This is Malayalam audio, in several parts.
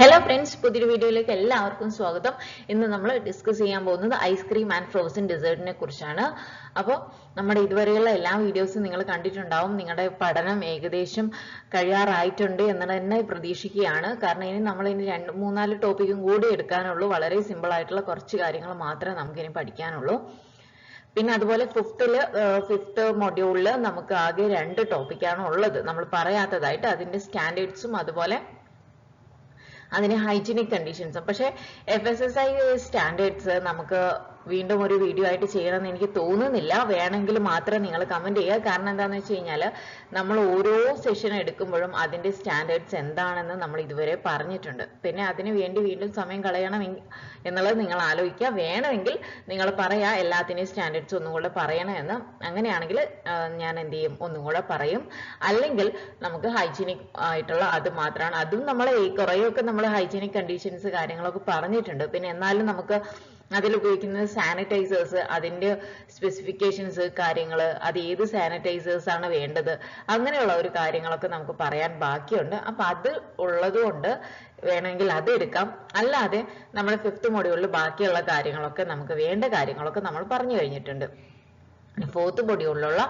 Hello friends, പുതിയൊരു വീഡിയോയിലേക്ക് എല്ലാവർക്കും സ്വാഗതം. ഇന്ന് നമ്മൾ ഡിസ്കസ് ചെയ്യാൻ പോകുന്നത് ഐസ്ക്രീം ആൻഡ് ഫ്രോസൺ ഡെസേർട്ടിനെ കുറിച്ചാണ്. അപ്പോൾ നമ്മുടെ ഇതുവരെയുള്ള എല്ലാ വീഡിയോസും നിങ്ങൾ കണ്ടിട്ടുണ്ടാവും. നിങ്ങളുടെ പഠനം ഏകദേശം കഴിയാറായിട്ടുണ്ട് എന്ന് തന്നെ പ്രതീക്ഷിക്കുകയാണ്. കാരണം ഇനി നമ്മൾ ഇനി 2-3-4 ടോപ്പിക്കും കൂടി എടുക്കാനുള്ളൂ. വളരെ സിമ്പിൾ ആയിട്ടുള്ള കുറച്ച് കാര്യങ്ങൾ മാത്രമേ നമുക്ക് ഇനി പഠിക്കാനുള്ളൂ. പിന്നെ അതുപോലെ ഫിഫ്ത്ത് മൊഡ്യൂളിൽ നമുക്ക് ആകെ 2 ടോപ്പിക്കാണ് ഉള്ളത്. നമ്മൾ പറയാത്തതായിട്ട് അതിന്റെ സ്റ്റാൻഡേർഡ്സും അതുപോലെ അതിന് ഹൈജീനിക് കണ്ടീഷൻസും. പക്ഷെ FSSAI സ്റ്റാൻഡേർഡ്സ് നമുക്ക് വീണ്ടും ഒരു വീഡിയോ ആയിട്ട് ചെയ്യണമെന്ന് എനിക്ക് തോന്നുന്നില്ല. വേണമെങ്കിൽ മാത്രം നിങ്ങൾ കമന്റ് ചെയ്യുക. കാരണം എന്താണെന്ന് വെച്ച് കഴിഞ്ഞാൽ നമ്മൾ ഓരോ സെഷൻ എടുക്കുമ്പോഴും അതിന്റെ സ്റ്റാൻഡേർഡ്സ് എന്താണെന്ന് നമ്മൾ ഇതുവരെ പറഞ്ഞിട്ടുണ്ട്. പിന്നെ അതിന് വേണ്ടി വീണ്ടും സമയം കളയണം എന്നുള്ളത് നിങ്ങൾ ആലോചിക്കുക. വേണമെങ്കിൽ നിങ്ങൾ പറയാ എല്ലാത്തിനെയും സ്റ്റാൻഡേർഡ്സ് ഒന്നും കൂടെ പറയണമെന്ന്. അങ്ങനെയാണെങ്കിൽ ഞാൻ എന്ത് ചെയ്യും, ഒന്നും കൂടെ പറയും. അല്ലെങ്കിൽ നമുക്ക് ഹൈജീനിക് ആയിട്ടുള്ള അത് മാത്രമാണ്. അതും നമ്മൾ കുറേയൊക്കെ നമ്മൾ ഹൈജീനിക് കണ്ടീഷൻസ് കാര്യങ്ങളൊക്കെ പറഞ്ഞിട്ടുണ്ട്. പിന്നെ എന്നാലും നമുക്ക് അതിൽ ഉപയോഗിക്കുന്ന സാനിറ്റൈസേഴ്സ്, അതിന്റെ സ്പെസിഫിക്കേഷൻസ്, കാര്യങ്ങൾ, അത് ഏത് സാനിറ്റൈസേഴ്സ് ആണ് വേണ്ടത്, അങ്ങനെയുള്ള ഒരു കാര്യങ്ങളൊക്കെ നമുക്ക് പറയാൻ ബാക്കിയുണ്ട്. അപ്പൊ അത് ഉള്ളത് കൊണ്ട് വേണമെങ്കിൽ അത് എടുക്കാം. അല്ലാതെ നമ്മുടെ 5th മൊഡ്യൂളിൽ ബാക്കിയുള്ള കാര്യങ്ങളൊക്കെ നമുക്ക് വേണ്ട കാര്യങ്ങളൊക്കെ നമ്മൾ പറഞ്ഞു കഴിഞ്ഞിട്ടുണ്ട്. 4th മൊഡ്യൂളിലുള്ള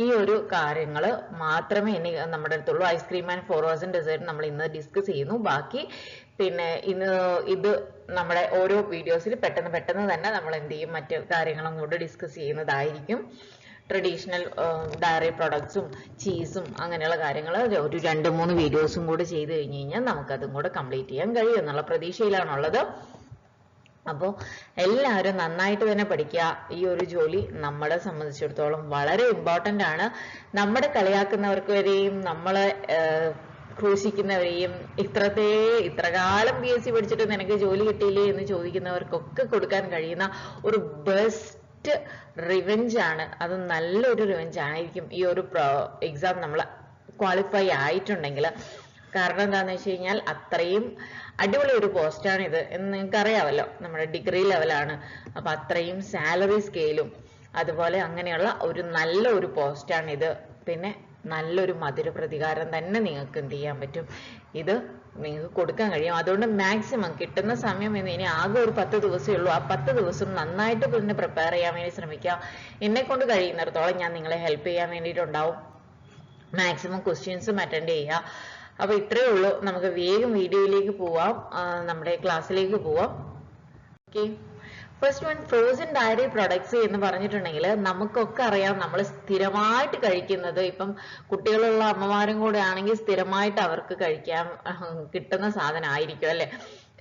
ഈ ഒരു കാര്യങ്ങൾ മാത്രമേ ഇനി നമ്മുടെ അടുത്തുള്ളൂ. ഐസ്ക്രീം ആൻഡ് ഫ്രോസൺ ഡെസേർട്ട് നമ്മൾ ഇന്ന് ഡിസ്കസ് ചെയ്യുന്നു. ബാക്കി പിന്നെ ഇത് നമ്മുടെ ഓരോ വീഡിയോസിൽ പെട്ടെന്ന് തന്നെ നമ്മൾ എന്ത് ചെയ്യും, മറ്റു കാര്യങ്ങളും കൂടെ ഡിസ്കസ് ചെയ്യുന്നതായിരിക്കും. ട്രഡീഷണൽ ഡയറി പ്രൊഡക്ട്സും ചീസും അങ്ങനെയുള്ള കാര്യങ്ങൾ ഒരു 2-3 വീഡിയോസും കൂടെ ചെയ്ത് കഴിഞ്ഞ് കഴിഞ്ഞാൽ നമുക്കതും കൂടെ കംപ്ലീറ്റ് ചെയ്യാൻ കഴിയും എന്നുള്ള പ്രതീക്ഷയിലാണുള്ളത്. അപ്പോൾ എല്ലാവരും നന്നായിട്ട് തന്നെ പഠിക്കുക. ഈ ഒരു ജോലി നമ്മളെ സംബന്ധിച്ചിടത്തോളം വളരെ ഇമ്പോർട്ടൻ്റ് ആണ്. നമ്മുടെ കളിയാക്കുന്നവർക്ക് വരെയും നമ്മളെ ക്രൂശിക്കുന്നവരെയും ഇത്രകാലം PSC പഠിച്ചിട്ട് നിനക്ക് ജോലി കിട്ടിയില്ലേ എന്ന് ചോദിക്കുന്നവർക്കൊക്കെ കൊടുക്കാൻ കഴിയുന്ന ഒരു ബെസ്റ്റ് റിവെഞ്ച് ആണ്. അത് നല്ലൊരു റിവെഞ്ച് ആയിരിക്കും ഈ ഒരു എക്സാം നമ്മൾ ക്വാളിഫൈ ആയിട്ടുണ്ടെങ്കിൽ. കാരണം എന്താന്ന് വെച്ച് കഴിഞ്ഞാൽ അത്രയും അടിപൊളി ഒരു പോസ്റ്റാണ് ഇത് എന്ന് നിങ്ങൾക്ക് അറിയാമല്ലോ. നമ്മുടെ ഡിഗ്രി ലെവലാണ്. അപ്പൊ അത്രയും സാലറി സ്കെയിലും അതുപോലെ അങ്ങനെയുള്ള ഒരു നല്ല ഒരു പോസ്റ്റാണ് ഇത്. പിന്നെ നല്ലൊരു മധുര പ്രതികാരം തന്നെ നിങ്ങൾക്ക് എന്ത് ചെയ്യാൻ പറ്റും, ഇത് നിങ്ങൾക്ക് കൊടുക്കാൻ കഴിയും. അതുകൊണ്ട് മാക്സിമം കിട്ടുന്ന സമയം എന്ന് ഇനി ആകെ ഒരു 10 ദിവസമേ ഉള്ളൂ. ആ 10 ദിവസം നന്നായിട്ട് പിന്നെ പ്രിപ്പയർ ചെയ്യാൻ വേണ്ടി ശ്രമിക്കുക. എന്നെ കൊണ്ട് കഴിയുന്നിടത്തോളം ഞാൻ നിങ്ങളെ ഹെൽപ്പ് ചെയ്യാൻ വേണ്ടിയിട്ടുണ്ടാവും. മാക്സിമം ക്വസ്റ്റ്യൻസും അറ്റൻഡ് ചെയ്യുക. അപ്പൊ ഇത്രയേ ഉള്ളൂ. നമുക്ക് വേഗം വീഡിയോയിലേക്ക് പോവാം, നമ്മുടെ ക്ലാസ്സിലേക്ക് പോവാം. Okay, first one frozen diary products എന്ന് പറഞ്ഞിട്ടുണ്ടെങ്കിൽ നമുക്കൊക്കെ അറിയാം, നമ്മൾ സ്ഥിരമായിട്ട് കഴിക്കുന്നത്, ഇപ്പം കുട്ടികളുള്ള അമ്മമാരും കൂടെ ആണെങ്കിൽ സ്ഥിരമായിട്ട് അവർക്ക് കഴിക്കാൻ കിട്ടുന്ന സാധനം ആയിരിക്കും അല്ലെ.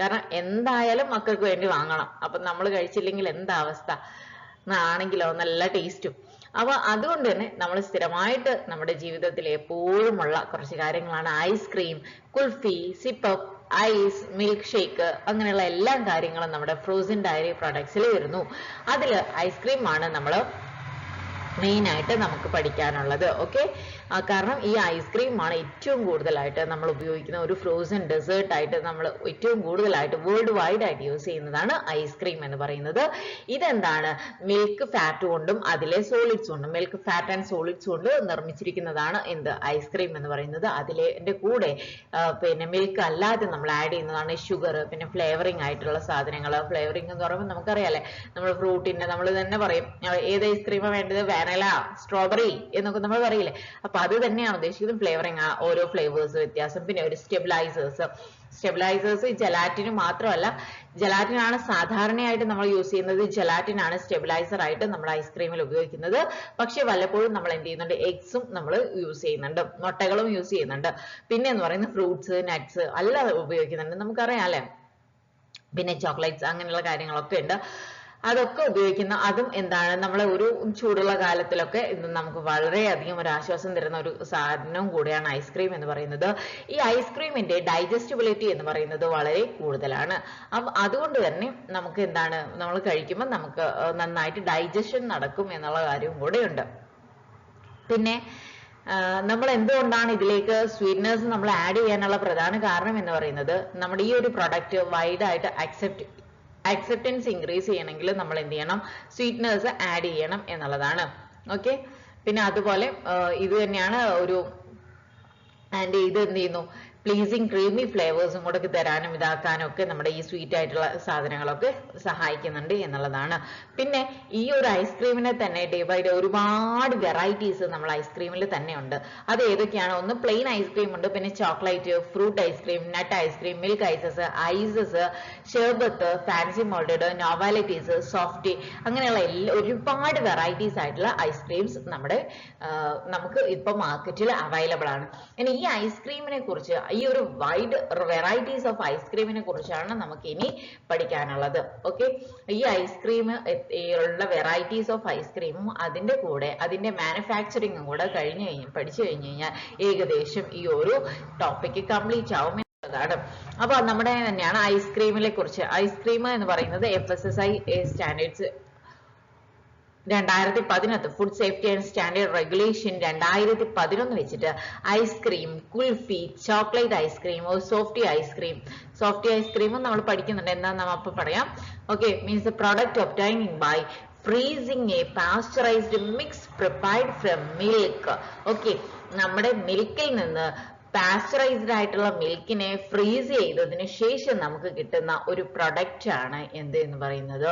കാരണം എന്തായാലും മക്കൾക്ക് വേണ്ടി വാങ്ങണം. അപ്പൊ നമ്മൾ കഴിച്ചില്ലെങ്കിൽ എന്താ അവസ്ഥ ആണെങ്കിലോ നല്ല ടേസ്റ്റും. അപ്പൊ അതുകൊണ്ട് തന്നെ നമ്മൾ സ്ഥിരമായിട്ട് നമ്മുടെ ജീവിതത്തിൽ എപ്പോഴുമുള്ള കുറച്ച് കാര്യങ്ങളാണ് ice cream, kulfi, sip up, ice, milk shake, അങ്ങനെയുള്ള എല്ലാ കാര്യങ്ങളും നമ്മുടെ ഫ്രോസൺ ഡയറി പ്രൊഡക്ട്സിൽ വരുന്നു. അതില് ഐസ്ക്രീം ആണ് നമ്മൾ മെയിൻ ആയിട്ട് നമുക്ക് പഠിക്കാനുള്ളത്. ഓക്കെ, കാരണം ഈ ഐസ്ക്രീം ആണ് ഏറ്റവും കൂടുതലായിട്ട് നമ്മൾ ഉപയോഗിക്കുന്ന ഒരു ഫ്രോസൺ ഡെസേർട്ട് ആയിട്ട് നമ്മൾ ഏറ്റവും കൂടുതലായിട്ട് വേൾഡ് വൈഡ് ആയിട്ട് യൂസ് ചെയ്യുന്നതാണ് ഐസ്ക്രീം എന്ന് പറയുന്നത്. ഇതെന്താണ്, മിൽക്ക് ഫാറ്റ് കൊണ്ടും അതിലെ സോളിഡ്സ് കൊണ്ടും, മിൽക്ക് ഫാറ്റ് ആൻഡ് സോളിഡ്സ് കൊണ്ട് നിർമ്മിച്ചിരിക്കുന്നതാണ് എന്ത് ഐസ്ക്രീം എന്ന് പറയുന്നത്. അതിന്റെ കൂടെ പിന്നെ മിൽക്ക് അല്ലാതെ നമ്മൾ ആഡ് ചെയ്യുന്നതാണ് ഷുഗർ, പിന്നെ ഫ്ലേവറിംഗ് ആയിട്ടുള്ള സാധനങ്ങൾ. ഫ്ലേവറിംഗ് എന്ന് പറയുമ്പോൾ നമുക്കറിയാലേ, നമ്മൾ ഫ്രൂട്ടിന്റെ നമ്മൾ തന്നെ പറയും ഏത് ഐസ്ക്രീമാണ് വേണ്ടത്, വാനില, സ്ട്രോബെറി എന്നൊക്കെ നമ്മൾ പറയില്ലേ. അപ്പൊ അത് തന്നെയാണ് ഉദ്ദേശിക്കുന്നത്. ഫ്ലേവറിംഗ്, ഓരോ ഫ്ലേവേഴ്സ് വ്യത്യാസം. പിന്നെ ഒരു സ്റ്റെബിലൈസേഴ്സ് ജലാറ്റിന് മാത്രമല്ല, ജലാറ്റിനാണ് സാധാരണയായിട്ട് നമ്മൾ യൂസ് ചെയ്യുന്നത്. ജലാറ്റിനാണ് സ്റ്റെബിലൈസർ ആയിട്ട് നമ്മൾ ഐസ്ക്രീമിൽ ഉപയോഗിക്കുന്നത്. പക്ഷെ വല്ലപ്പോഴും നമ്മൾ എന്ത് ചെയ്യുന്നുണ്ട്, എഗ്സും നമ്മൾ യൂസ് ചെയ്യുന്നുണ്ട്, മുട്ടകളും യൂസ് ചെയ്യുന്നുണ്ട്. പിന്നെ എന്ന് പറയുന്നത് ഫ്രൂട്ട്സ്, നട്ട്സ് എല്ലാം ഉപയോഗിക്കുന്നുണ്ട്, നമുക്കറിയാം അല്ലെ. പിന്നെ ചോക്ലേറ്റ്സ്, അങ്ങനെയുള്ള കാര്യങ്ങളൊക്കെ ഉണ്ട്. അതൊക്കെ ഉപയോഗിക്കുന്ന, അതും എന്താണ്, നമ്മളെ ഒരു ചൂടുള്ള കാലത്തിലൊക്കെ ഇത് നമുക്ക് വളരെയധികം ഒരു ആശ്വാസം തരുന്ന ഒരു സാധനവും കൂടിയാണ് ഐസ്ക്രീം എന്ന് പറയുന്നത്. ഈ ഐസ്ക്രീമിന്റെ ഡൈജസ്റ്റബിലിറ്റി എന്ന് പറയുന്നത് വളരെ കൂടുതലാണ്. അപ്പം അതുകൊണ്ട് തന്നെ നമുക്ക് എന്താണ്, നമ്മൾ കഴിക്കുമ്പോൾ നമുക്ക് നന്നായിട്ട് ഡൈജഷൻ നടക്കും എന്നുള്ള കാര്യവും കൂടെ ഉണ്ട്. പിന്നെ നമ്മൾ എന്തുകൊണ്ടാണ് ഇതിലേക്ക് സ്വീറ്റ്നസ് നമ്മൾ ആഡ് ചെയ്യാനുള്ള പ്രധാന കാരണം എന്ന് പറയുന്നത്, നമ്മുടെ ഈ ഒരു പ്രൊഡക്റ്റ് വൈഡായിട്ട് അക്സെപ്റ്റൻസ് ഇൻക്രീസ് ചെയ്യണമെങ്കിൽ നമ്മൾ എന്ത് ചെയ്യണം, സ്വീറ്റ്നസ് ആഡ് ചെയ്യണം എന്നുള്ളതാണ്. ഓക്കെ, പിന്നെ അതുപോലെ ഇത് തന്നെയാണ് ഒരു ആൻഡ് ഇത് എന്ത് ചെയ്യുന്നു, പ്ലീസിങ് ക്രീമി ഫ്ലേവേഴ്സും കൂടെ തരാനും ഇതാക്കാനും ഒക്കെ നമ്മുടെ ഈ സ്വീറ്റ് ആയിട്ടുള്ള സാധനങ്ങളൊക്കെ സഹായിക്കുന്നുണ്ട് എന്നുള്ളതാണ്. പിന്നെ ഈ ഒരു ഐസ്ക്രീമിനെ തന്നെ ഡേ ബൈ ഡേ ഒരുപാട് വെറൈറ്റീസ് നമ്മൾ ഐസ്ക്രീമിൽ തന്നെ ഉണ്ട്. അത് ഏതൊക്കെയാണ്? ഒന്ന് പ്ലെയിൻ ഐസ്ക്രീം ഉണ്ട്, പിന്നെ ചോക്ലേറ്റ്, ഫ്രൂട്ട് ഐസ്ക്രീം, നട്ട് ice cream, milk ഐസസ്, ഷെർബത്ത്, fancy moulded, നോവാലിറ്റീസ്, softy, അങ്ങനെയുള്ള ഒരുപാട് വെറൈറ്റീസ് ആയിട്ടുള്ള ഐസ്ക്രീംസ് നമുക്ക് ഇപ്പൊ മാർക്കറ്റിൽ അവൈലബിൾ ആണ്. ഇനി ഈ ഐസ്ക്രീമിനെ കുറിച്ച്, ഈ ഒരു വൈഡ് വെറൈറ്റീസ് ഓഫ് ഐസ്ക്രീമിനെ കുറിച്ചാണ് നമുക്ക് ഇനി പഠിക്കാനുള്ളത്. ഓക്കെ, ഈ ഐസ്ക്രീം ഉള്ള വെറൈറ്റീസ് ഓഫ് ഐസ്ക്രീമും അതിന്റെ കൂടെ അതിന്റെ മാനുഫാക്ചറിങ്ങും കൂടെ പഠിച്ചു കഴിഞ്ഞു കഴിഞ്ഞാൽ ഏകദേശം ഈ ഒരു ടോപ്പിക് കംപ്ലീറ്റ് ആവും എന്നതാണ്. അപ്പൊ നമ്മുടെ തന്നെയാണ് ഐസ്ക്രീമിനെ കുറിച്ച്. ഐസ്ക്രീം എന്ന് പറയുന്നത് FSSAI standards 2011 food safety and standard regulation 2011 വെച്ചിട്ട് ice cream, kulfi, chocolate ice cream, softy ഐസ്ക്രീമും നമ്മൾ പഠിക്കുന്നുണ്ട്. എന്താ നമ്മൾ അപ്പൊ പറയാം. Okay, means the product obtaining by freezing a pasteurized mix prepared from milk. Okay, നമ്മുടെ മിൽക്കിൽ നിന്ന് പാസ്ചറൈസ്ഡ് ആയിട്ടുള്ള മിൽക്കിനെ ഫ്രീസ് ചെയ്തതിന് ശേഷം നമുക്ക് കിട്ടുന്ന ഒരു പ്രൊഡക്റ്റ് ആണ് എന്ത് എന്ന് പറയുന്നത്.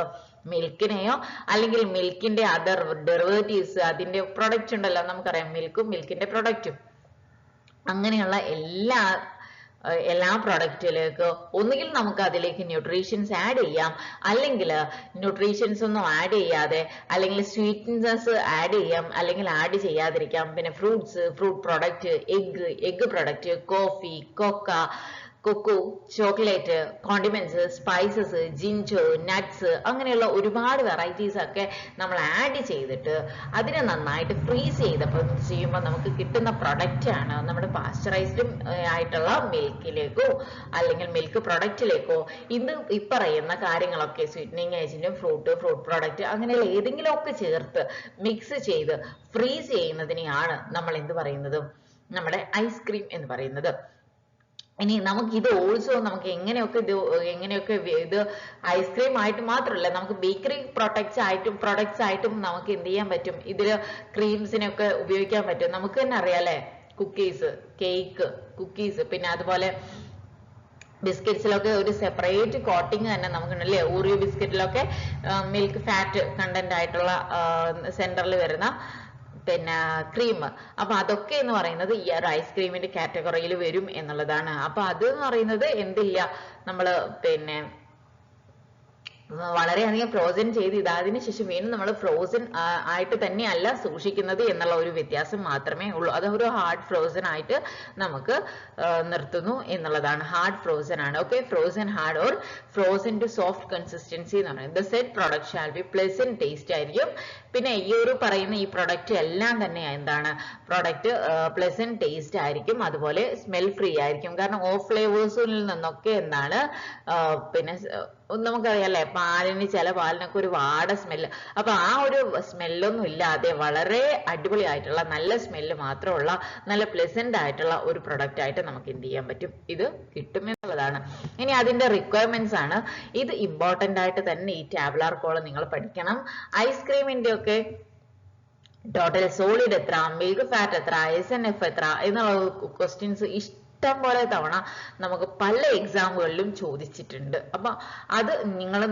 മിൽക്കിനെയോ അല്ലെങ്കിൽ മിൽക്കിന്റെ അതർ ഡെറിവേറ്റീവ്സ്, അതിന്റെ പ്രൊഡക്റ്റ് ഉണ്ടല്ലോ, നമുക്കറിയാം മിൽക്കും മിൽക്കിന്റെ പ്രൊഡക്റ്റും, അങ്ങനെയുള്ള എല്ലാ പ്രൊഡക്റ്റിലേക്ക് ഒന്നുകിൽ നമുക്ക് അതിലേക്ക് ന്യൂട്രീഷൻസ് ആഡ് ചെയ്യാം, അല്ലെങ്കിൽ ന്യൂട്രീഷൻസ് ഒന്നും ആഡ് ചെയ്യാതെ, അല്ലെങ്കിൽ സ്വീറ്റ്നസ് ആഡ് ചെയ്യാം, അല്ലെങ്കിൽ ആഡ് ചെയ്യാതിരിക്കാം. പിന്നെ fruit product, egg product, coffee, cocoa, chocolate, condiments, spices, ginger, nuts, അങ്ങനെയുള്ള ഒരുപാട് വെറൈറ്റീസ് ഒക്കെ നമ്മൾ ആഡ് ചെയ്തിട്ട് അതിനെ നന്നായിട്ട് ഫ്രീസ് ചെയ്യുമ്പോൾ നമുക്ക് കിട്ടുന്ന പ്രൊഡക്റ്റ് ആണ് നമ്മുടെ പാസ്ചറൈസ്ഡ് ആയിട്ടുള്ള മിൽക്കിലേക്കോ അല്ലെങ്കിൽ മിൽക്ക് പ്രൊഡക്റ്റിലേക്കോ ഈ പറയുന്ന കാര്യങ്ങളൊക്കെ സ്വീറ്റനിങ് ഏജന്റും ഫ്രൂട്ട് പ്രൊഡക്റ്റ് അങ്ങനെയുള്ള ഏതെങ്കിലും ഒക്കെ ചേർത്ത് മിക്സ് ചെയ്ത് ഫ്രീസ് ചെയ്യുന്നതിനെയാണ് നമ്മൾ എന്ത് പറയുന്നത്, നമ്മുടെ ഐസ്ക്രീം എന്ന് പറയുന്നത്. ഇനി നമുക്ക് ഇത് ഓൾസോ നമുക്ക് എങ്ങനെയൊക്കെ ഇത് ഐസ്ക്രീം ആയിട്ട് മാത്രമല്ല, നമുക്ക് ബേക്കറി പ്രൊഡക്ട്സ് ആയിട്ടും നമുക്ക് എന്ത് ചെയ്യാൻ പറ്റും, ഇതില് ക്രീംസിനൊക്കെ ഉപയോഗിക്കാൻ പറ്റും. നമുക്ക് തന്നെ അറിയാലേ, കുക്കീസ്, കേക്ക്, കുക്കീസ്, പിന്നെ അതുപോലെ ബിസ്ക്കറ്റ്സിലൊക്കെ ഒരു സെപ്പറേറ്റ് കോട്ടിങ് തന്നെ നമുക്കുണ്ടല്ലേ. ഓറിയോ ബിസ്ക്കറ്റിലൊക്കെ മിൽക്ക് ഫാറ്റ് കണ്ടന്റ് ആയിട്ടുള്ള സെന്ററിൽ വരുന്ന പിന്നെ ക്രീം, അപ്പൊ അതൊക്കെ എന്ന് പറയുന്നത് ഈ ഒരു ഐസ്ക്രീമിന്റെ കാറ്റഗറിയിൽ വരും എന്നുള്ളതാണ്. അപ്പൊ അത് എന്ന് പറയുന്നത് എന്തില്ല, നമ്മള് പിന്നെ വളരെയധികം ഫ്രോസൺ ചെയ്ത് ഇതായതിനു ശേഷം വീണ്ടും നമ്മൾ ഫ്രോസൺ ആയിട്ട് തന്നെയല്ല സൂക്ഷിക്കുന്നത് എന്നുള്ള ഒരു വ്യത്യാസം മാത്രമേ ഉള്ളൂ. അത് ഒരു ഹാർഡ് ഫ്രോസൺ ആയിട്ട് നമുക്ക് നിർത്തുന്നു എന്നുള്ളതാണ്. ഹാർഡ് ഫ്രോസൺ ആണ്. Okay, frozen hard or frozen to soft consistency എന്ന് പറയുന്നത്. The set product shall be pleasant taste ആയിരിക്കും. പിന്നെ ഈ ഒരു പറയുന്ന ഈ പ്രൊഡക്റ്റ് എല്ലാം തന്നെ എന്താണ്, പ്രൊഡക്റ്റ് പ്ലസന്റ് ടേസ്റ്റ് ആയിരിക്കും, അതുപോലെ സ്മെൽ ഫ്രീ ആയിരിക്കും. കാരണം ഓഫ് ഫ്ലേവേഴ്സിൽ നിന്നൊക്കെ എന്താണ് പിന്നെ നമുക്കറിയാലേ, ചില പാലിനൊക്കെ ഒരു വാട സ്മെല്ല്. അപ്പൊ ആ ഒരു സ്മെല്ലൊന്നും ഇല്ലാതെ വളരെ അടിപൊളിയായിട്ടുള്ള നല്ല സ്മെല്ല് മാത്രമുള്ള നല്ല പ്ലസന്റ് ആയിട്ടുള്ള ഒരു പ്രൊഡക്റ്റ് ആയിട്ട് നമുക്ക് എന്ത് ചെയ്യാൻ പറ്റും, ഇത് കിട്ടും എന്നുള്ളതാണ്. ഇനി അതിന്റെ റിക്വയർമെന്റ്സ് ആണ്. ഇത് ഇമ്പോർട്ടന്റ് ആയിട്ട് തന്നെ ഈ ടാബുലാർ കോളം നിങ്ങൾ പഠിക്കണം. ഐസ്ക്രീമിന്റെ ഒക്കെ ടോട്ടൽ സോളിഡ് എത്ര, മിൽക്ക് ഫാറ്റ് എത്ര, SNF എത്ര എന്നുള്ള ക്വസ്റ്റ്യൻസ് ഇഷ്ടം പോലെ തവണ നമുക്ക് പല എക്സാമുകളിലും ചോദിച്ചിട്ടുണ്ട്. അപ്പൊ അത്